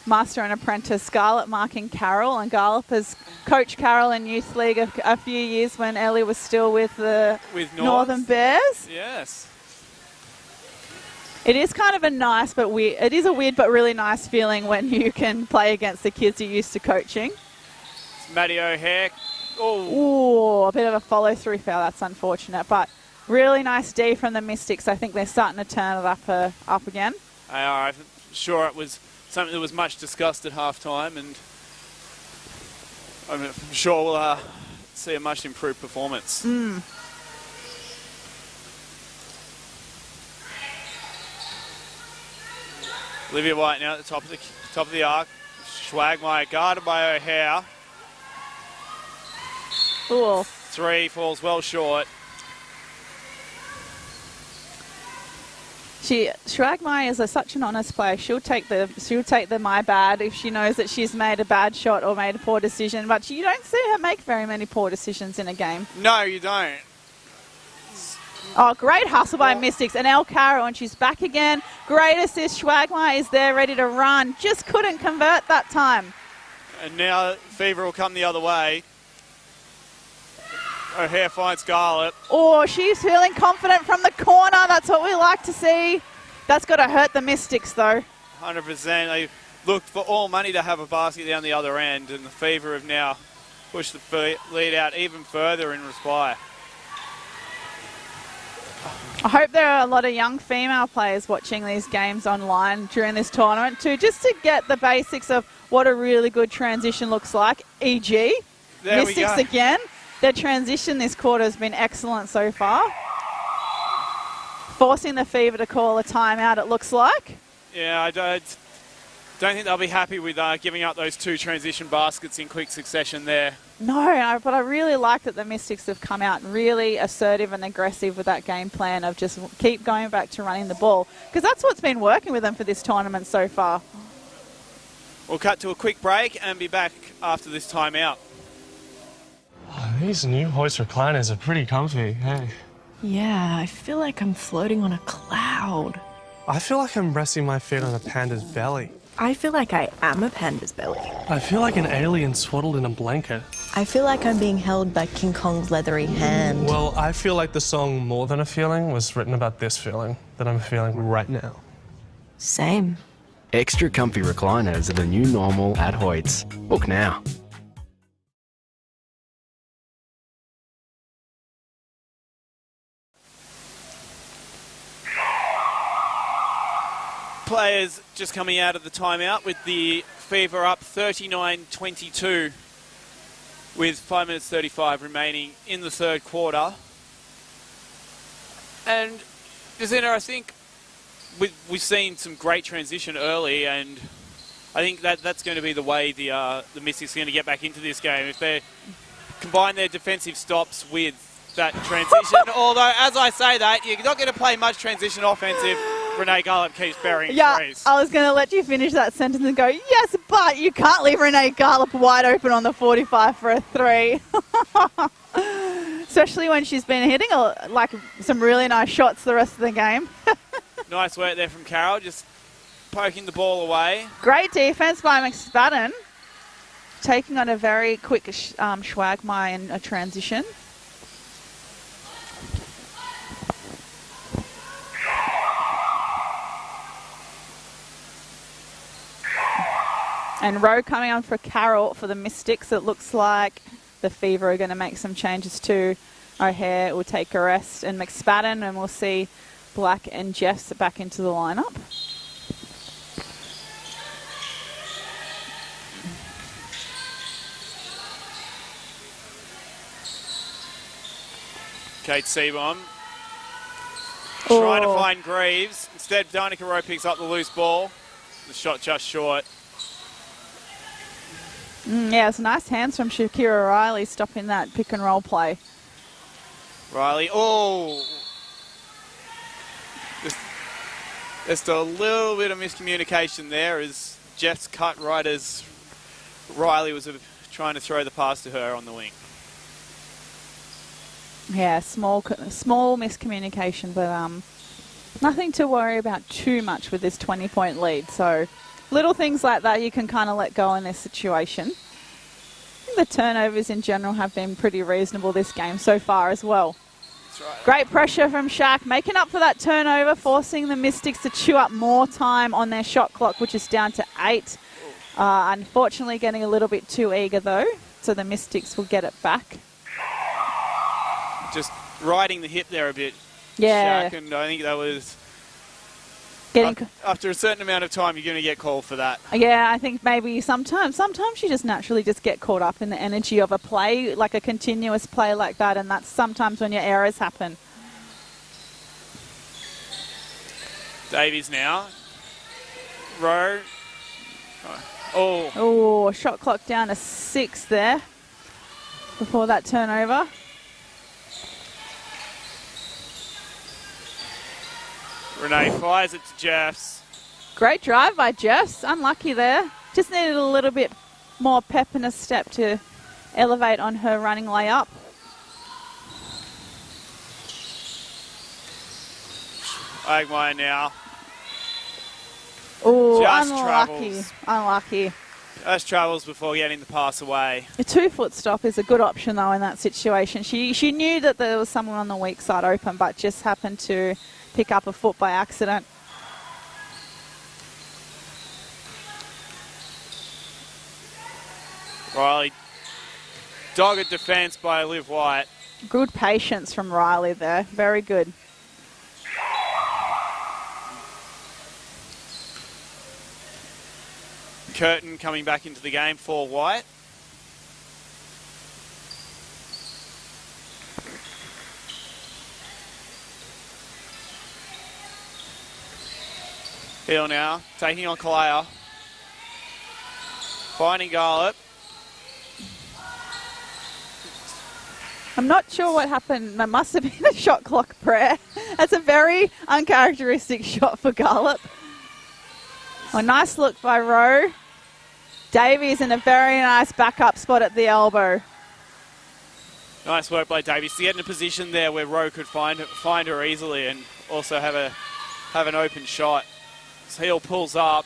Master and Apprentice, Garlop marking Carroll, and Garlop has coached Carroll in Youth League a few years when Ellie was still with the Northern Bears. Yes. It is kind of a nice but weird, it is a weird but really nice feeling when you can play against the kids you're used to coaching. Maddie O'Hare. Oh, Ooh, a bit of a follow-through foul. That's unfortunate, but really nice D from the Mystics. I think they're starting to turn it up again. I'm sure it was something that was much discussed at halftime, and I'm sure we'll see a much improved performance. Olivia White now at the top of the arc. Schwagmeyer guarded by O'Hare. Ooh. 3 falls well short. Schwagmeyer is such an honest player. She'll take the my bad if she knows that she's made a bad shot or made a poor decision. But you don't see her make very many poor decisions in a game. No, you don't. Oh, great hustle by Mystics. And El Caro, and she's back again. Great assist. Schwagmeyer is there, ready to run. Just couldn't convert that time. And now Fever will come the other way. O'Hare finds Garlett. Oh, she's feeling confident from the corner. That's what we like to see. That's got to hurt the Mystics, though. 100%. They looked for all money to have a basket down the other end, and the Fever have now pushed the lead out even further in Respire. I hope there are a lot of young female players watching these games online during this tournament too, just to get the basics of what a really good transition looks like. E.g. There Mystics we go. again. Their transition this quarter has been excellent so far. Forcing the Fever to call a timeout, it looks like. Yeah, I don't think they'll be happy with giving up those 2 transition baskets in quick succession there. No, but I really like that the Mystics have come out really assertive and aggressive with that game plan of just keep going back to running the ball, because that's what's been working with them for this tournament so far. We'll cut to a quick break and be back after this timeout. Oh, these new hoist recliners are pretty comfy, hey. Yeah, I feel like I'm floating on a cloud. I feel like I'm resting my feet on a panda's belly. I feel like I am a panda's belly. I feel like an alien swaddled in a blanket. I feel like I'm being held by King Kong's leathery hand. Well, I feel like the song More Than a Feeling was written about this feeling that I'm feeling right now. Same. Extra comfy recliners are the new normal at Hoyts. Book now. Players just coming out of the timeout with the Fever up 39-22 with 5 minutes 35 remaining in the third quarter. And Jacinta, I think we've seen some great transition early, and I think that's going to be the way the Mystics are going to get back into this game. If they combine their defensive stops with that transition, although as I say that, you're not going to play much transition offensive. Renee Garlett keeps burying threes. I was going to let you finish that sentence and go, yes, but you can't leave Renee Garlett wide open on the 45 for a 3. Especially when she's been hitting some really nice shots the rest of the game. Nice work there from Carroll, just poking the ball away. Great defense by McSpadden, taking on a very quick Schwagmeyer in a transition. And Rowe coming on for Carroll for the Mystics. It looks like the Fever are going to make some changes too. O'Hare will take a rest, and McSpadden, and we'll see Black and Jeffs back into the lineup. Kate Seaborn trying to find Greaves. Instead, Danica Rowe picks up the loose ball. The shot just short. Yeah, it's nice hands from Shakira Riley stopping that pick and roll play. Riley, just a little bit of miscommunication there as Jeff's cut right as Riley was trying to throw the pass to her on the wing. Yeah, small miscommunication, but nothing to worry about too much with this 20-point lead. So little things like that you can kind of let go in this situation. I think the turnovers in general have been pretty reasonable this game so far as well. That's right. Great pressure from Shaq, making up for that turnover, forcing the Mystics to chew up more time on their shot clock, which is down to 8. Unfortunately, getting a little bit too eager though. so the Mystics will get it back. Just riding the hip there a bit. Yeah. Shaq, and I think that was... After a certain amount of time, you're going to get called for that. Yeah, I think maybe sometimes you just naturally just get caught up in the energy of a play, like a continuous play like that, and that's sometimes when your errors happen. Davies now. Rowe. Oh. Oh, shot clock down to 6 there before that turnover. Renee fires it to Jeffs. Great drive by Jeffs. Unlucky there. Just needed a little bit more pep in a step to elevate on her running layup. Agmeyer now. Oh, Just unlucky. travels. Unlucky. Just travels before getting the pass away. A 2-foot stop is a good option, though, in that situation. She knew that there was someone on the weak side open, but just happened to pick up a foot by accident. Riley. Dogged defence by Liv White. Good patience from Riley there. Very good. Curtin coming back into the game for White. Hill now, taking on Kalea. Finding Garlip. I'm not sure what happened. There must have been a shot clock prayer. That's a very uncharacteristic shot for Garlip. A nice look by Rowe. Davies in a very nice backup spot at the elbow. Nice work by Davies to get in a position there where Rowe could find her easily and also have an open shot. So Hill pulls up.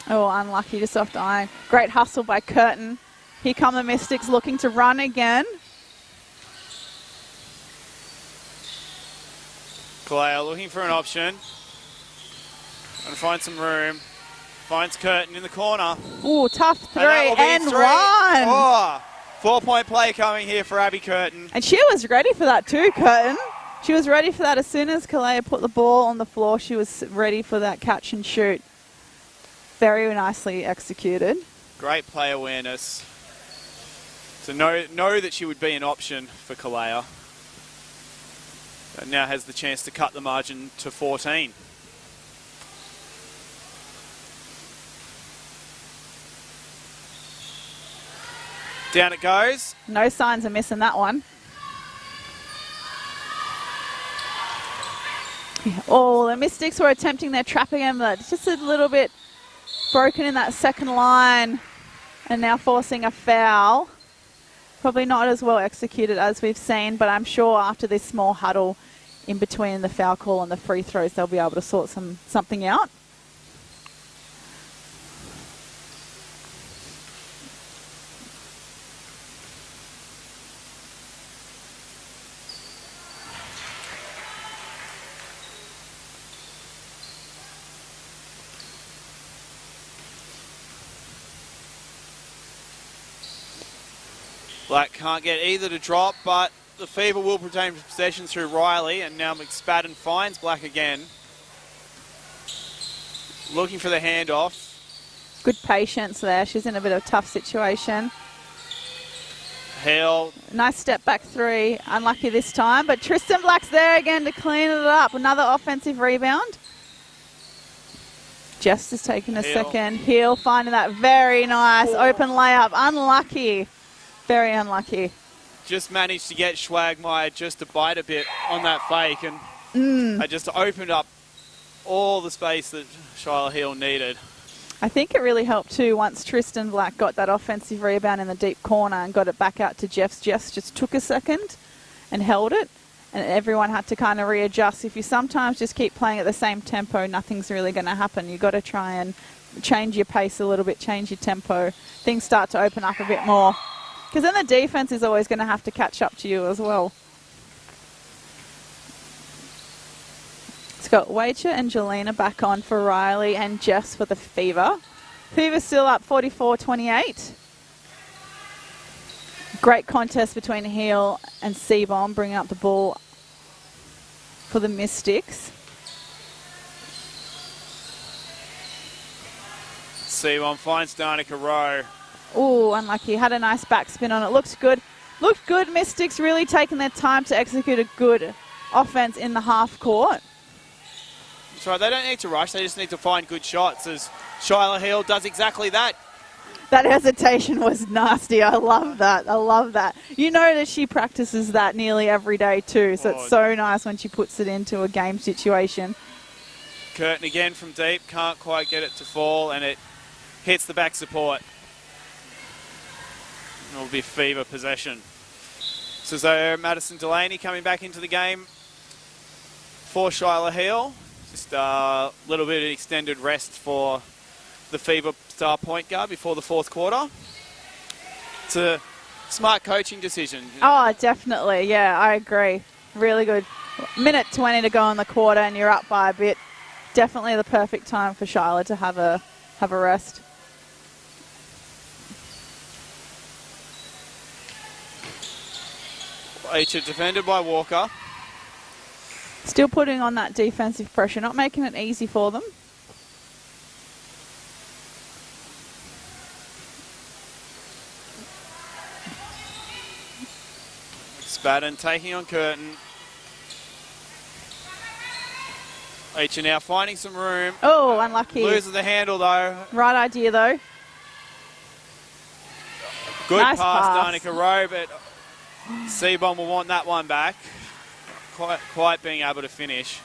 Oh, unlucky, just off the iron. Great hustle by Curtin. Here come the Mystics looking to run again. Kalea looking for an option. Going to find some room. Finds Curtin in the corner. Ooh, tough three and three. one. Oh, 4-point play coming here for Abby Curtin. And she was ready for that too, Curtin. She was ready for that as soon as Kalea put the ball on the floor. She was ready for that catch and shoot. Very nicely executed. Great play awareness. So know that she would be an option for Kalea. And now has the chance to cut the margin to 14. Down it goes. No signs of missing that one. Oh, the Mystics were attempting their trap again, but just a little bit broken in that second line and now forcing a foul. Probably not as well executed as we've seen, but I'm sure after this small huddle in between the foul call and the free throws, they'll be able to sort something out. Black can't get either to drop, but the Fever will retain possession through Riley, and now McSpadden finds Black again. Looking for the handoff. Good patience there. She's in a bit of a tough situation. Hill. Nice step back three. Unlucky this time, but Tristan Black's there again to clean it up. Another offensive rebound. Jess is taking a second. Hill finding that very nice open layup. Unlucky. Very unlucky. Just managed to get Schwagmeyer just to bite a bit on that fake, and I just opened up all the space that Shiloh Hill needed. I think it really helped too once Tristan Black got that offensive rebound in the deep corner and got it back out to Jeffs. Jeffs just took a second and held it, and everyone had to kind of readjust. If you sometimes just keep playing at the same tempo, nothing's really going to happen. You've got to try and change your pace a little bit, change your tempo. Things start to open up a bit more. Because then the defense is always going to have to catch up to you as well. It's got Wager and Jelena back on for Riley and Jess for the Fever. Fever still up 44-28. Great contest between Heel and Seabomb, bringing up the ball for the Mystics. Seabomb finds Danica Rowe. Oh, unlucky. Had a nice backspin on it. Looked good. Looked good. Mystics really taking their time to execute a good offense in the half court. That's right. They don't need to rush. They just need to find good shots, as Shyla Heel does exactly that. That hesitation was nasty. I love that. I love that. You know that she practices that nearly every day too, so it's so nice when she puts it into a game situation. Curtin again from deep. Can't quite get it to fall, and it hits the back support. It'll be Fever possession. So Madison Delaney coming back into the game for Shyla Heel. Just a little bit of extended rest for the Fever star point guard before the fourth quarter. It's a smart coaching decision. Oh, definitely. Yeah, I agree. Really good. Minute 20 to go in the quarter and you're up by a bit. Definitely the perfect time for Shyla to have a rest. Each are defended by Walker. Still putting on that defensive pressure, not making it easy for them. Spadden taking on Curtin. Each are now finding some room. Oh, unlucky. Loses the handle though. Right idea though. Good nice pass, Danica Rowe, but Seabomb will want that one back. Quite being able to finish.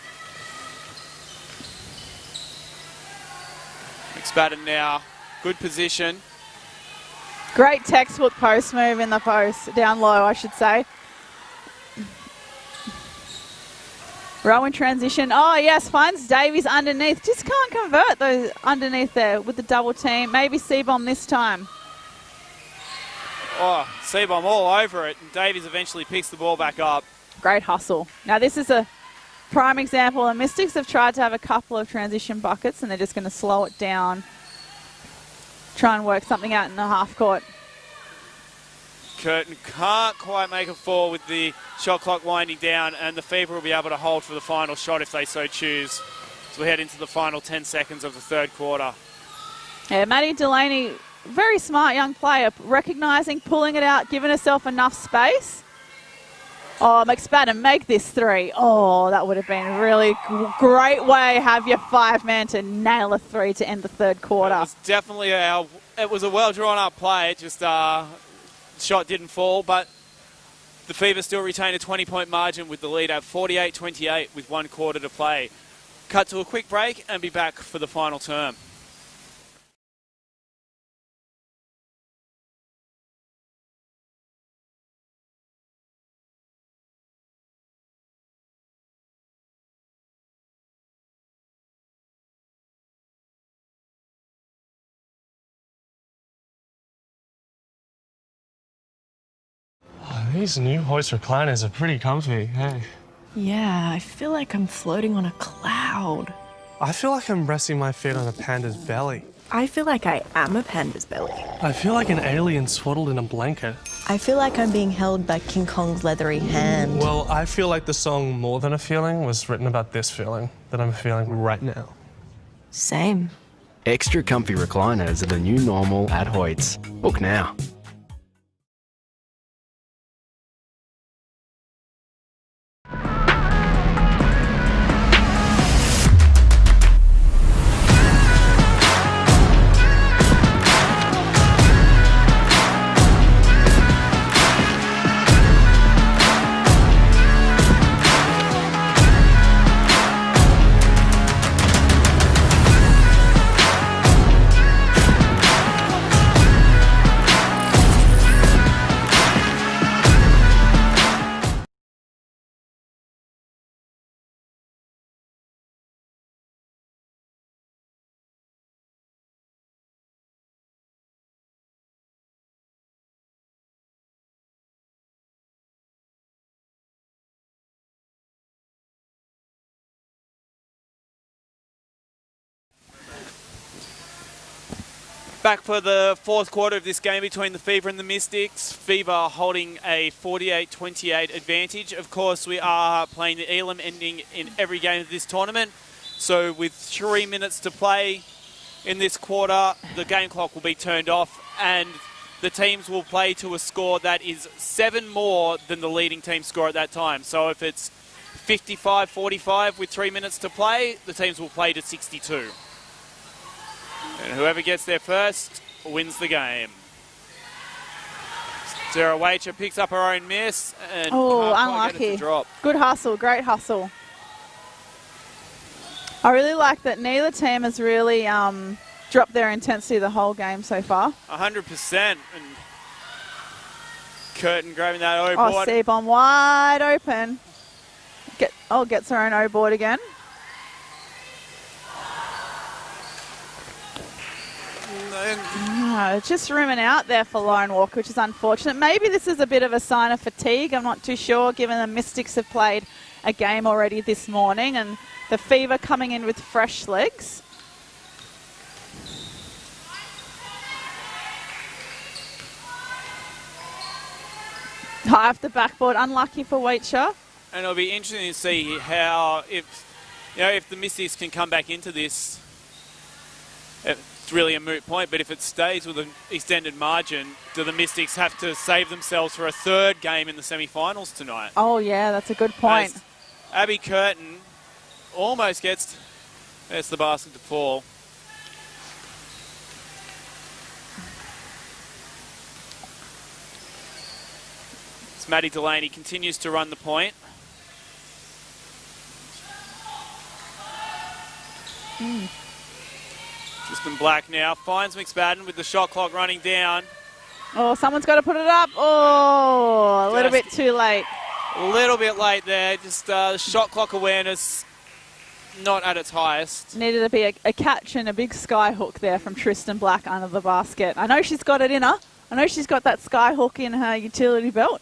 McSpadden now, good position. Great textbook post move in the post, down low I should say. Rowan transition. Oh, yes, finds Davies underneath. Just can't convert those underneath there with the double team. Maybe Seabomb this time. Oh, Seabomb all over it, and Davies eventually picks the ball back up. Great hustle. Now, this is a prime example. The Mystics have tried to have a couple of transition buckets, and they're just going to slow it down. Try and work something out in the half court. Curtin can't quite make a fall with the shot clock winding down, and the Fever will be able to hold for the final shot if they so choose. So we head into the final 10 seconds of the third quarter. Yeah, Maddie Delaney, very smart young player, recognising, pulling it out, giving herself enough space. Oh, McSpadden, make this three. Oh, that would have been a really great way to have your five-man to nail a three to end the third quarter. It was definitely it was a well-drawn-up play. Just shot didn't fall, but the Fever still retain a 20-point margin with the lead at 48-28 with 1 quarter to play. Cut to a quick break and be back for the final term. These new hoist recliners are pretty comfy, hey. Yeah, I feel like I'm floating on a cloud. I feel like I'm resting my feet on a panda's belly. I feel like I am a panda's belly. I feel like an alien swaddled in a blanket. I feel like I'm being held by King Kong's leathery hand. Well, I feel like the song More Than a Feeling was written about this feeling that I'm feeling right now. Same. Extra comfy recliners are the new normal at Hoyts. Book now. Back for the fourth quarter of this game between the Fever and the Mystics. Fever holding a 48-28 advantage. Of course, we are playing the Elam ending in every game of this tournament. So with 3 minutes to play in this quarter, the game clock will be turned off and the teams will play to a score that is 7 more than the leading team score at that time. So if it's 55-45 with 3 minutes to play, the teams will play to 62. And whoever gets there first wins the game. Sarah Wacher picks up her own miss and can't quite get it to drop. Good hustle, great hustle. I really like that neither team has really dropped their intensity the whole game so far. 100%. And Curtin grabbing that O-board. Oh, C-bomb wide open. Gets her own O-board again. Just rooming out there for Lauren Walker, which is unfortunate. Maybe this is a bit of a sign of fatigue. I'm not too sure, given the Mystics have played a game already this morning and the Fever coming in with fresh legs. High off the backboard, unlucky for Wacher. And it'll be interesting to see how, if the Mystics can come back into this. It's really a moot point, but if it stays with an extended margin, do the Mystics have to save themselves for a third game in the semi-finals tonight? Oh, yeah, that's a good point. As Abby Curtin almost gets the basket to fall. As Maddie Delaney continues to run the point. Tristan Black now finds McSpadden with the shot clock running down. Oh, someone's got to put it up. Oh, a little bit too late. A little bit late there. Just shot clock awareness not at its highest. Needed to be a catch and a big sky hook there from Tristan Black under the basket. I know she's got it in her. I know she's got that sky hook in her utility belt.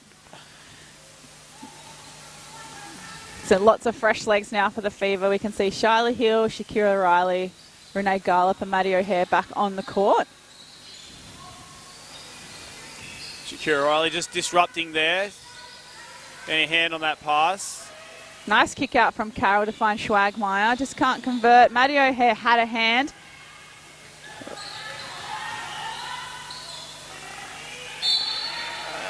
So lots of fresh legs now for the Fever. We can see Shyla Hill, Shakira Riley, Renee Garlop and Maddie O'Hare back on the court. Shakira Riley just disrupting there. Getting a hand on that pass. Nice kick out from Carroll to find Schwagmeyer. Just can't convert. Maddie O'Hare had a hand.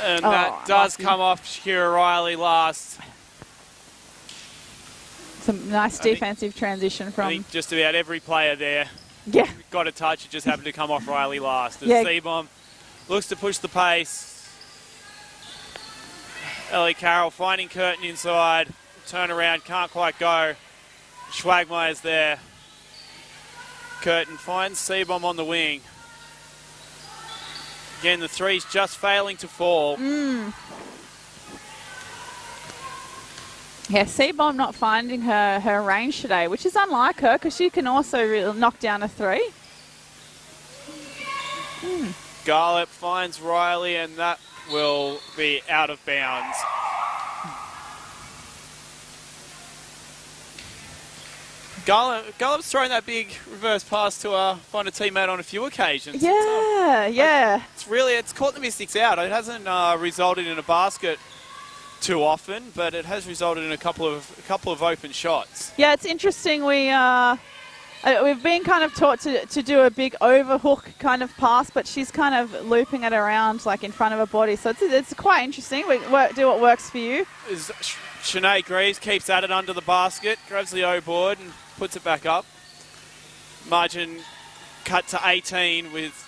And that does come off Shakira Riley last. Some nice defensive transition from... I think just about every player there. Yeah. Got a touch. It just happened to come off Riley last. Yeah. C-bomb looks to push the pace. Ellie Carroll finding Curtin inside. Turn around, can't quite go. Schwagmeyer's there. Curtin finds C-bomb on the wing. Again, the three's just failing to fall. Yeah, C-bomb not finding her range today, which is unlike her because she can also really knock down a three. Garlop finds Riley and that will be out of bounds. Garlop's thrown that big reverse pass to find a teammate on a few occasions. Yeah. It's caught the Mystics out. It hasn't resulted in a basket too often, but it has resulted in a couple of open shots. Yeah, it's interesting. We've been kind of taught to do a big overhook kind of pass, but she's kind of looping it around like in front of her body. So it's quite interesting. Do what works for you. Sinead Greaves keeps at it under the basket, grabs the O-board and puts it back up. Margin cut to 18 with...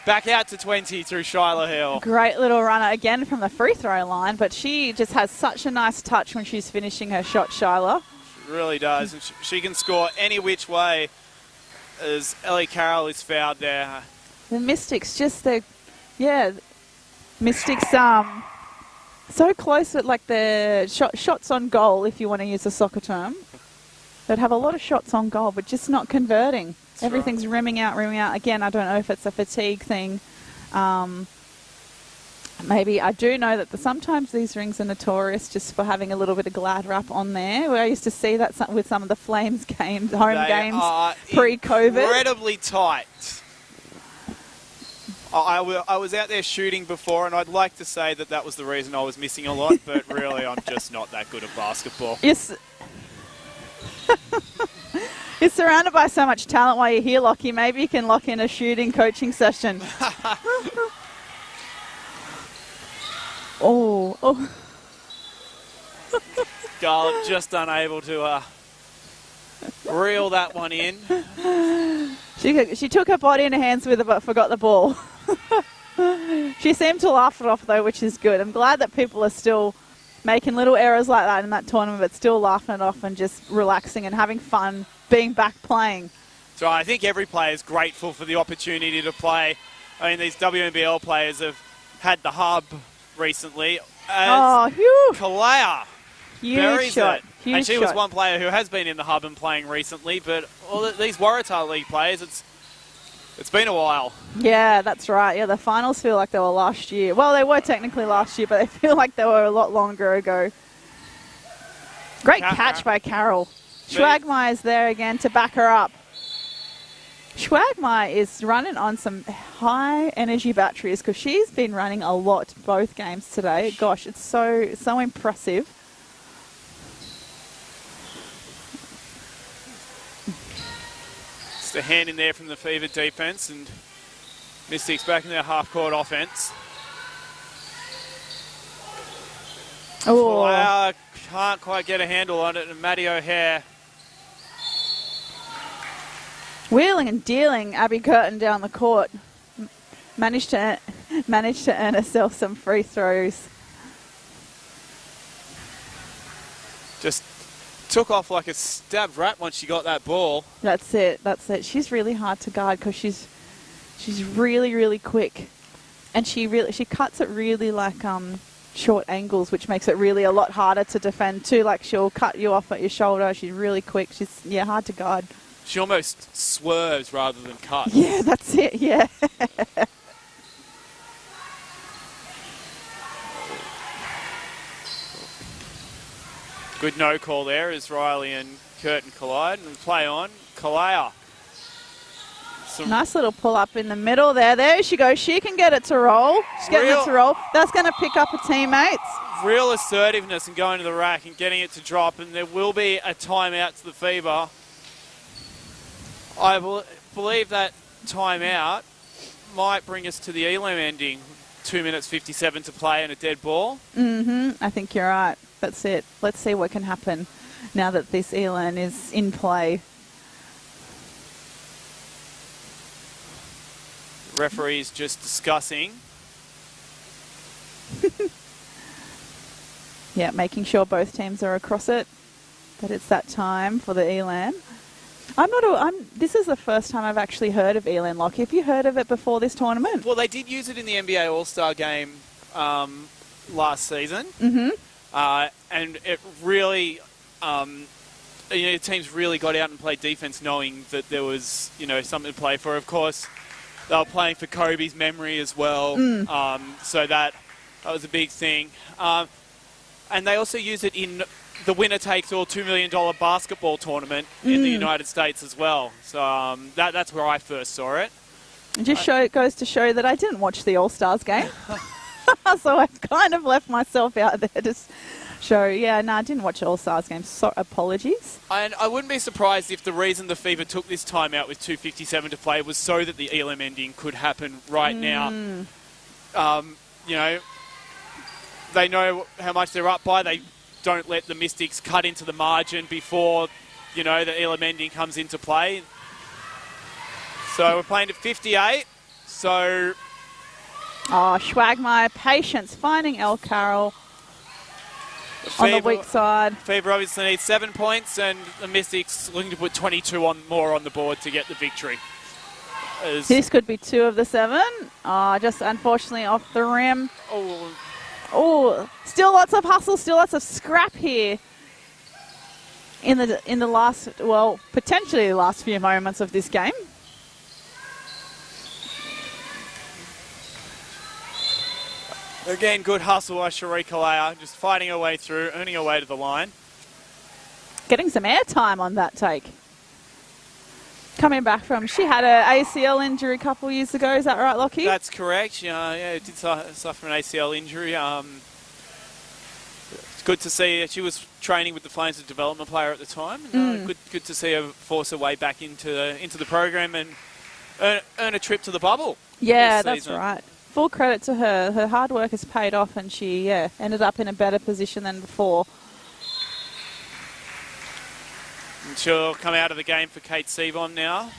back out to 20 through Shyla Hill. Great little runner again from the free throw line, but she just has such a nice touch when she's finishing her shot, Shyla. She really does. And she can score any which way as Ellie Carroll is fouled there. The Mystics Mystics so close at like the shots on goal, if you want to use a soccer term. They'd have a lot of shots on goal, but just not converting. That's Everything's rimming out. Again, I don't know if it's a fatigue thing. Maybe I do know that sometimes these rings are notorious just for having a little bit of glad wrap on there. I used to see that with some of the Flames games, home games pre-COVID. Incredibly tight. I was out there shooting before, and I'd like to say that was the reason I was missing a lot, but really I'm just not that good at basketball. Yes. You're surrounded by so much talent while you're here, Lockie. Maybe you can lock in a shooting coaching session. Oh. Garlic just unable to reel that one in. She took her body in her hands with it but forgot the ball. She seemed to laugh it off though, which is good. I'm glad that people are still making little errors like that in that tournament, but still laughing it off and just relaxing and having fun being back playing. So I think every player is grateful for the opportunity to play. I mean, these WNBL players have had the hub recently. Kalea buries it. And she was one player who has been in the hub and playing recently, but all these Waratah League players, it's been a while. Yeah, that's right. Yeah, the finals feel like they were last year. Well, they were technically last year, but they feel like they were a lot longer ago. Great catch by Carol. Schwagmeyer's there again to back her up. Schwagmeyer is running on some high energy batteries because she's been running a lot both games today. Gosh, it's so impressive. Just a hand in there from the Fever defense, and Mystics back in their half-court offense. Flower can't quite get a handle on it, and Maddie O'Hare. Wheeling and dealing Abby Curtin down the court. Managed to earn herself some free throws. Just took off like a stabbed rat once she got that ball. That's it. She's really hard to guard because she's really, really quick. And she cuts it really like short angles, which makes it really a lot harder to defend too. Like she'll cut you off at your shoulder. She's really quick. She's hard to guard. She almost swerves rather than cuts. Yeah, that's it, yeah. Good no call there as Riley and Curtin collide and play on. Kalea. Nice little pull up in the middle there. There she goes. She can get it to roll. She's getting it to roll. That's going to pick up her teammates. Real assertiveness in going to the rack and getting it to drop, and there will be a timeout to the Fever. I believe that timeout might bring us to the Elam ending. 2 minutes 57 to play and a dead ball. I think you're right. That's it. Let's see what can happen now that this Elam is in play. Referees just discussing. Yeah, making sure both teams are across it. That it's that time for the Elam. This is the first time I've actually heard of Elam, Lockie. Have you heard of it before this tournament? Well, they did use it in the NBA All-Star game last season. And it really, teams really got out and played defense knowing that there was, something to play for. Of course, they were playing for Kobe's memory as well. So that was a big thing. And they also use it in the winner-takes-all $2 million basketball tournament in the United States as well. So that's where I first saw it. It goes to show that I didn't watch the All-Stars game. So I've kind of left myself out there to show, I didn't watch the All-Stars game. So apologies. And I wouldn't be surprised if the reason the Fever took this timeout with 2:57 to play was so that the Elam ending could happen right now. They know how much they're up by. They don't let the Mystics cut into the margin before, the Elam ending comes into play. So we're playing to 58. So... Schwagmeyer, patience, finding El Carroll on the weak side. Fever obviously needs 7 points, and the Mystics looking to put 22 more on the board to get the victory. This could be 2 of the 7. Just unfortunately off the rim. Still lots of hustle, still lots of scrap here in the last, potentially the last few moments of this game. Again, good hustle by Sharika Leia, just fighting her way through, earning her way to the line. Getting some airtime on that take. Coming back from, she had an ACL injury a couple of years ago, is that right, Lockie? That's correct. Yeah, did suffer an ACL injury. It's good to see she was training with the Flames as a development player at the time. Good to see her force her way back into the program and earn a trip to the bubble. Yeah, that's right. Full credit to her. Her hard work has paid off, and she ended up in a better position than before. And she'll come out of the game for Kate Seabom now.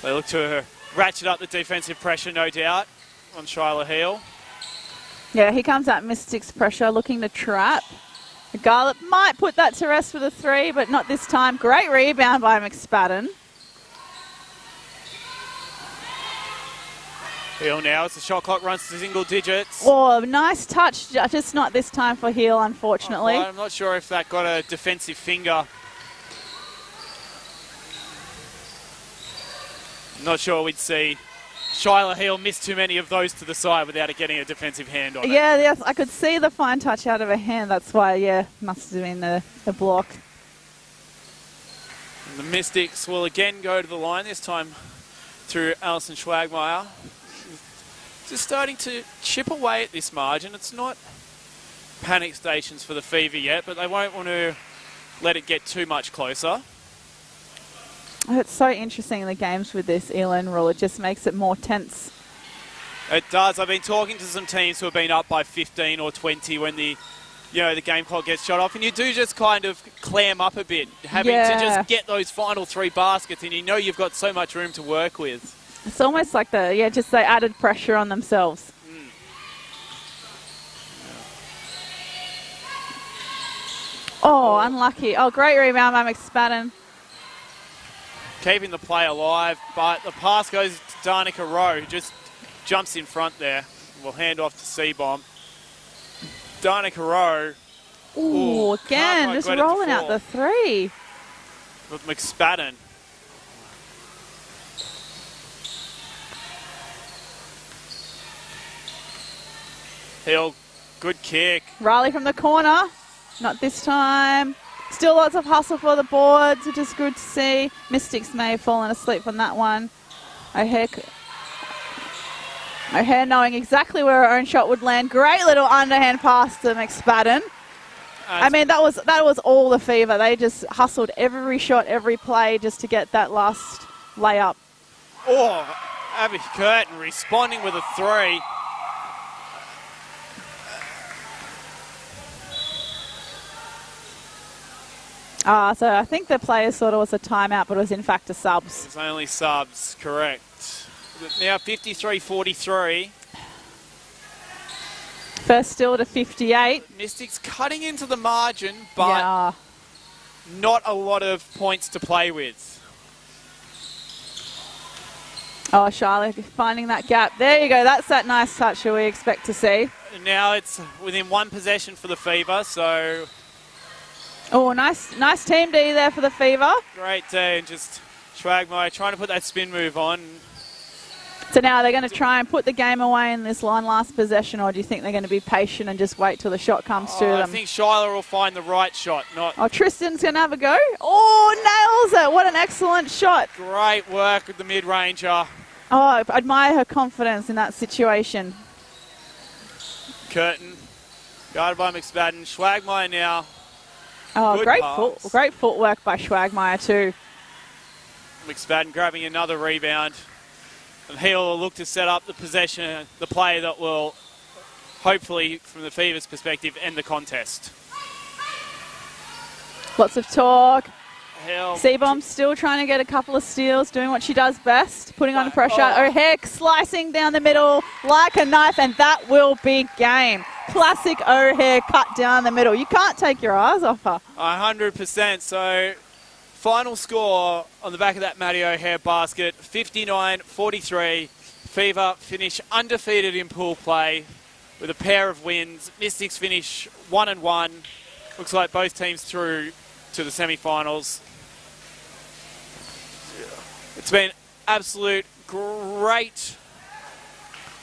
They look to ratchet up the defensive pressure, no doubt, on Shyla Heal. Yeah, here comes that Mystics pressure, looking to trap. Garlop might put that to rest with a 3, but not this time. Great rebound by McSpadden. Heal now as the shot clock runs to single digits. Oh, nice touch, just not this time for Heal, unfortunately. I'm not sure if that got a defensive finger. I'm not sure we'd see Shyla Heal miss too many of those to the side without it getting a defensive hand on it. Yeah, yes, I could see the fine touch out of her hand. That's why, must have been a block. And the Mystics will again go to the line, this time through Alison Schwagmeyer. Just starting to chip away at this margin. It's not panic stations for the Fever yet, but they won't want to let it get too much closer. It's so interesting, the games with this Elam rule. It just makes it more tense. It does. I've been talking to some teams who have been up by 15 or 20 when the game clock gets shut off, and you do just kind of clam up a bit, having to just get those final 3 baskets, and you've got so much room to work with. It's almost like just they added pressure on themselves. Oh, unlucky. Oh, great rebound by McSpadden. Keeping the play alive, but the pass goes to Danica Rowe, who just jumps in front there. We'll hand off to Seabom. Danica Rowe. Ooh, again, just rolling out the 3. With McSpadden. Hill, good kick. Riley from the corner. Not this time. Still lots of hustle for the boards, which is good to see. Mystics may have fallen asleep on that one. O'Hare knowing exactly where her own shot would land. Great little underhand pass to McSpadden. That was all the Fever. They just hustled every shot, every play just to get that last layup. Oh, Abby Curtin responding with a 3. So I think the players thought it was a timeout, but it was in fact a subs. It's only subs, correct. Now 53-43. First still to 58. Mystics cutting into the margin, but not a lot of points to play with. Oh, Charlotte finding that gap. There you go. That's that nice touch that we expect to see. And now it's within 1 possession for the Fever, so... Oh, nice team D there for the Fever. Great day, and just Schwagmeyer trying to put that spin move on. So now they're going to try and put the game away in this line last possession, or do you think they're going to be patient and just wait till the shot comes to them? I think Shyla will find the right shot. Oh, Tristan's going to have a go. Oh, nails it. What an excellent shot. Great work with the mid-ranger. Oh, I admire her confidence in that situation. Curtin, guarded by McSpadden. Schwagmeyer now. Oh, great footwork by Schwagmeyer too. McSpadden grabbing another rebound. And he'll look to set up the possession, the play that will hopefully, from the Fever's perspective, end the contest. Lots of talk. Seabom still trying to get a couple of steals, doing what she does best, putting on pressure. O'Hare slicing down the middle like a knife, and that will be game. Classic O'Hare cut down the middle. You can't take your eyes off her. 100%. So, final score on the back of that Maddie O'Hare basket, 59-43. Fever finish undefeated in pool play with a pair of wins. Mystics finish 1-1. Looks like both teams through to the semi-finals. It's been absolute great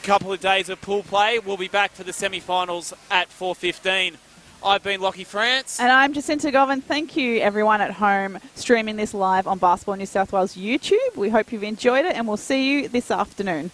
couple of days of pool play. We'll be back for the semi-finals at 4:15. I've been Lockie France. And I'm Jacinta Govan. Thank you, everyone at home, streaming this live on Basketball New South Wales YouTube. We hope you've enjoyed it, and we'll see you this afternoon.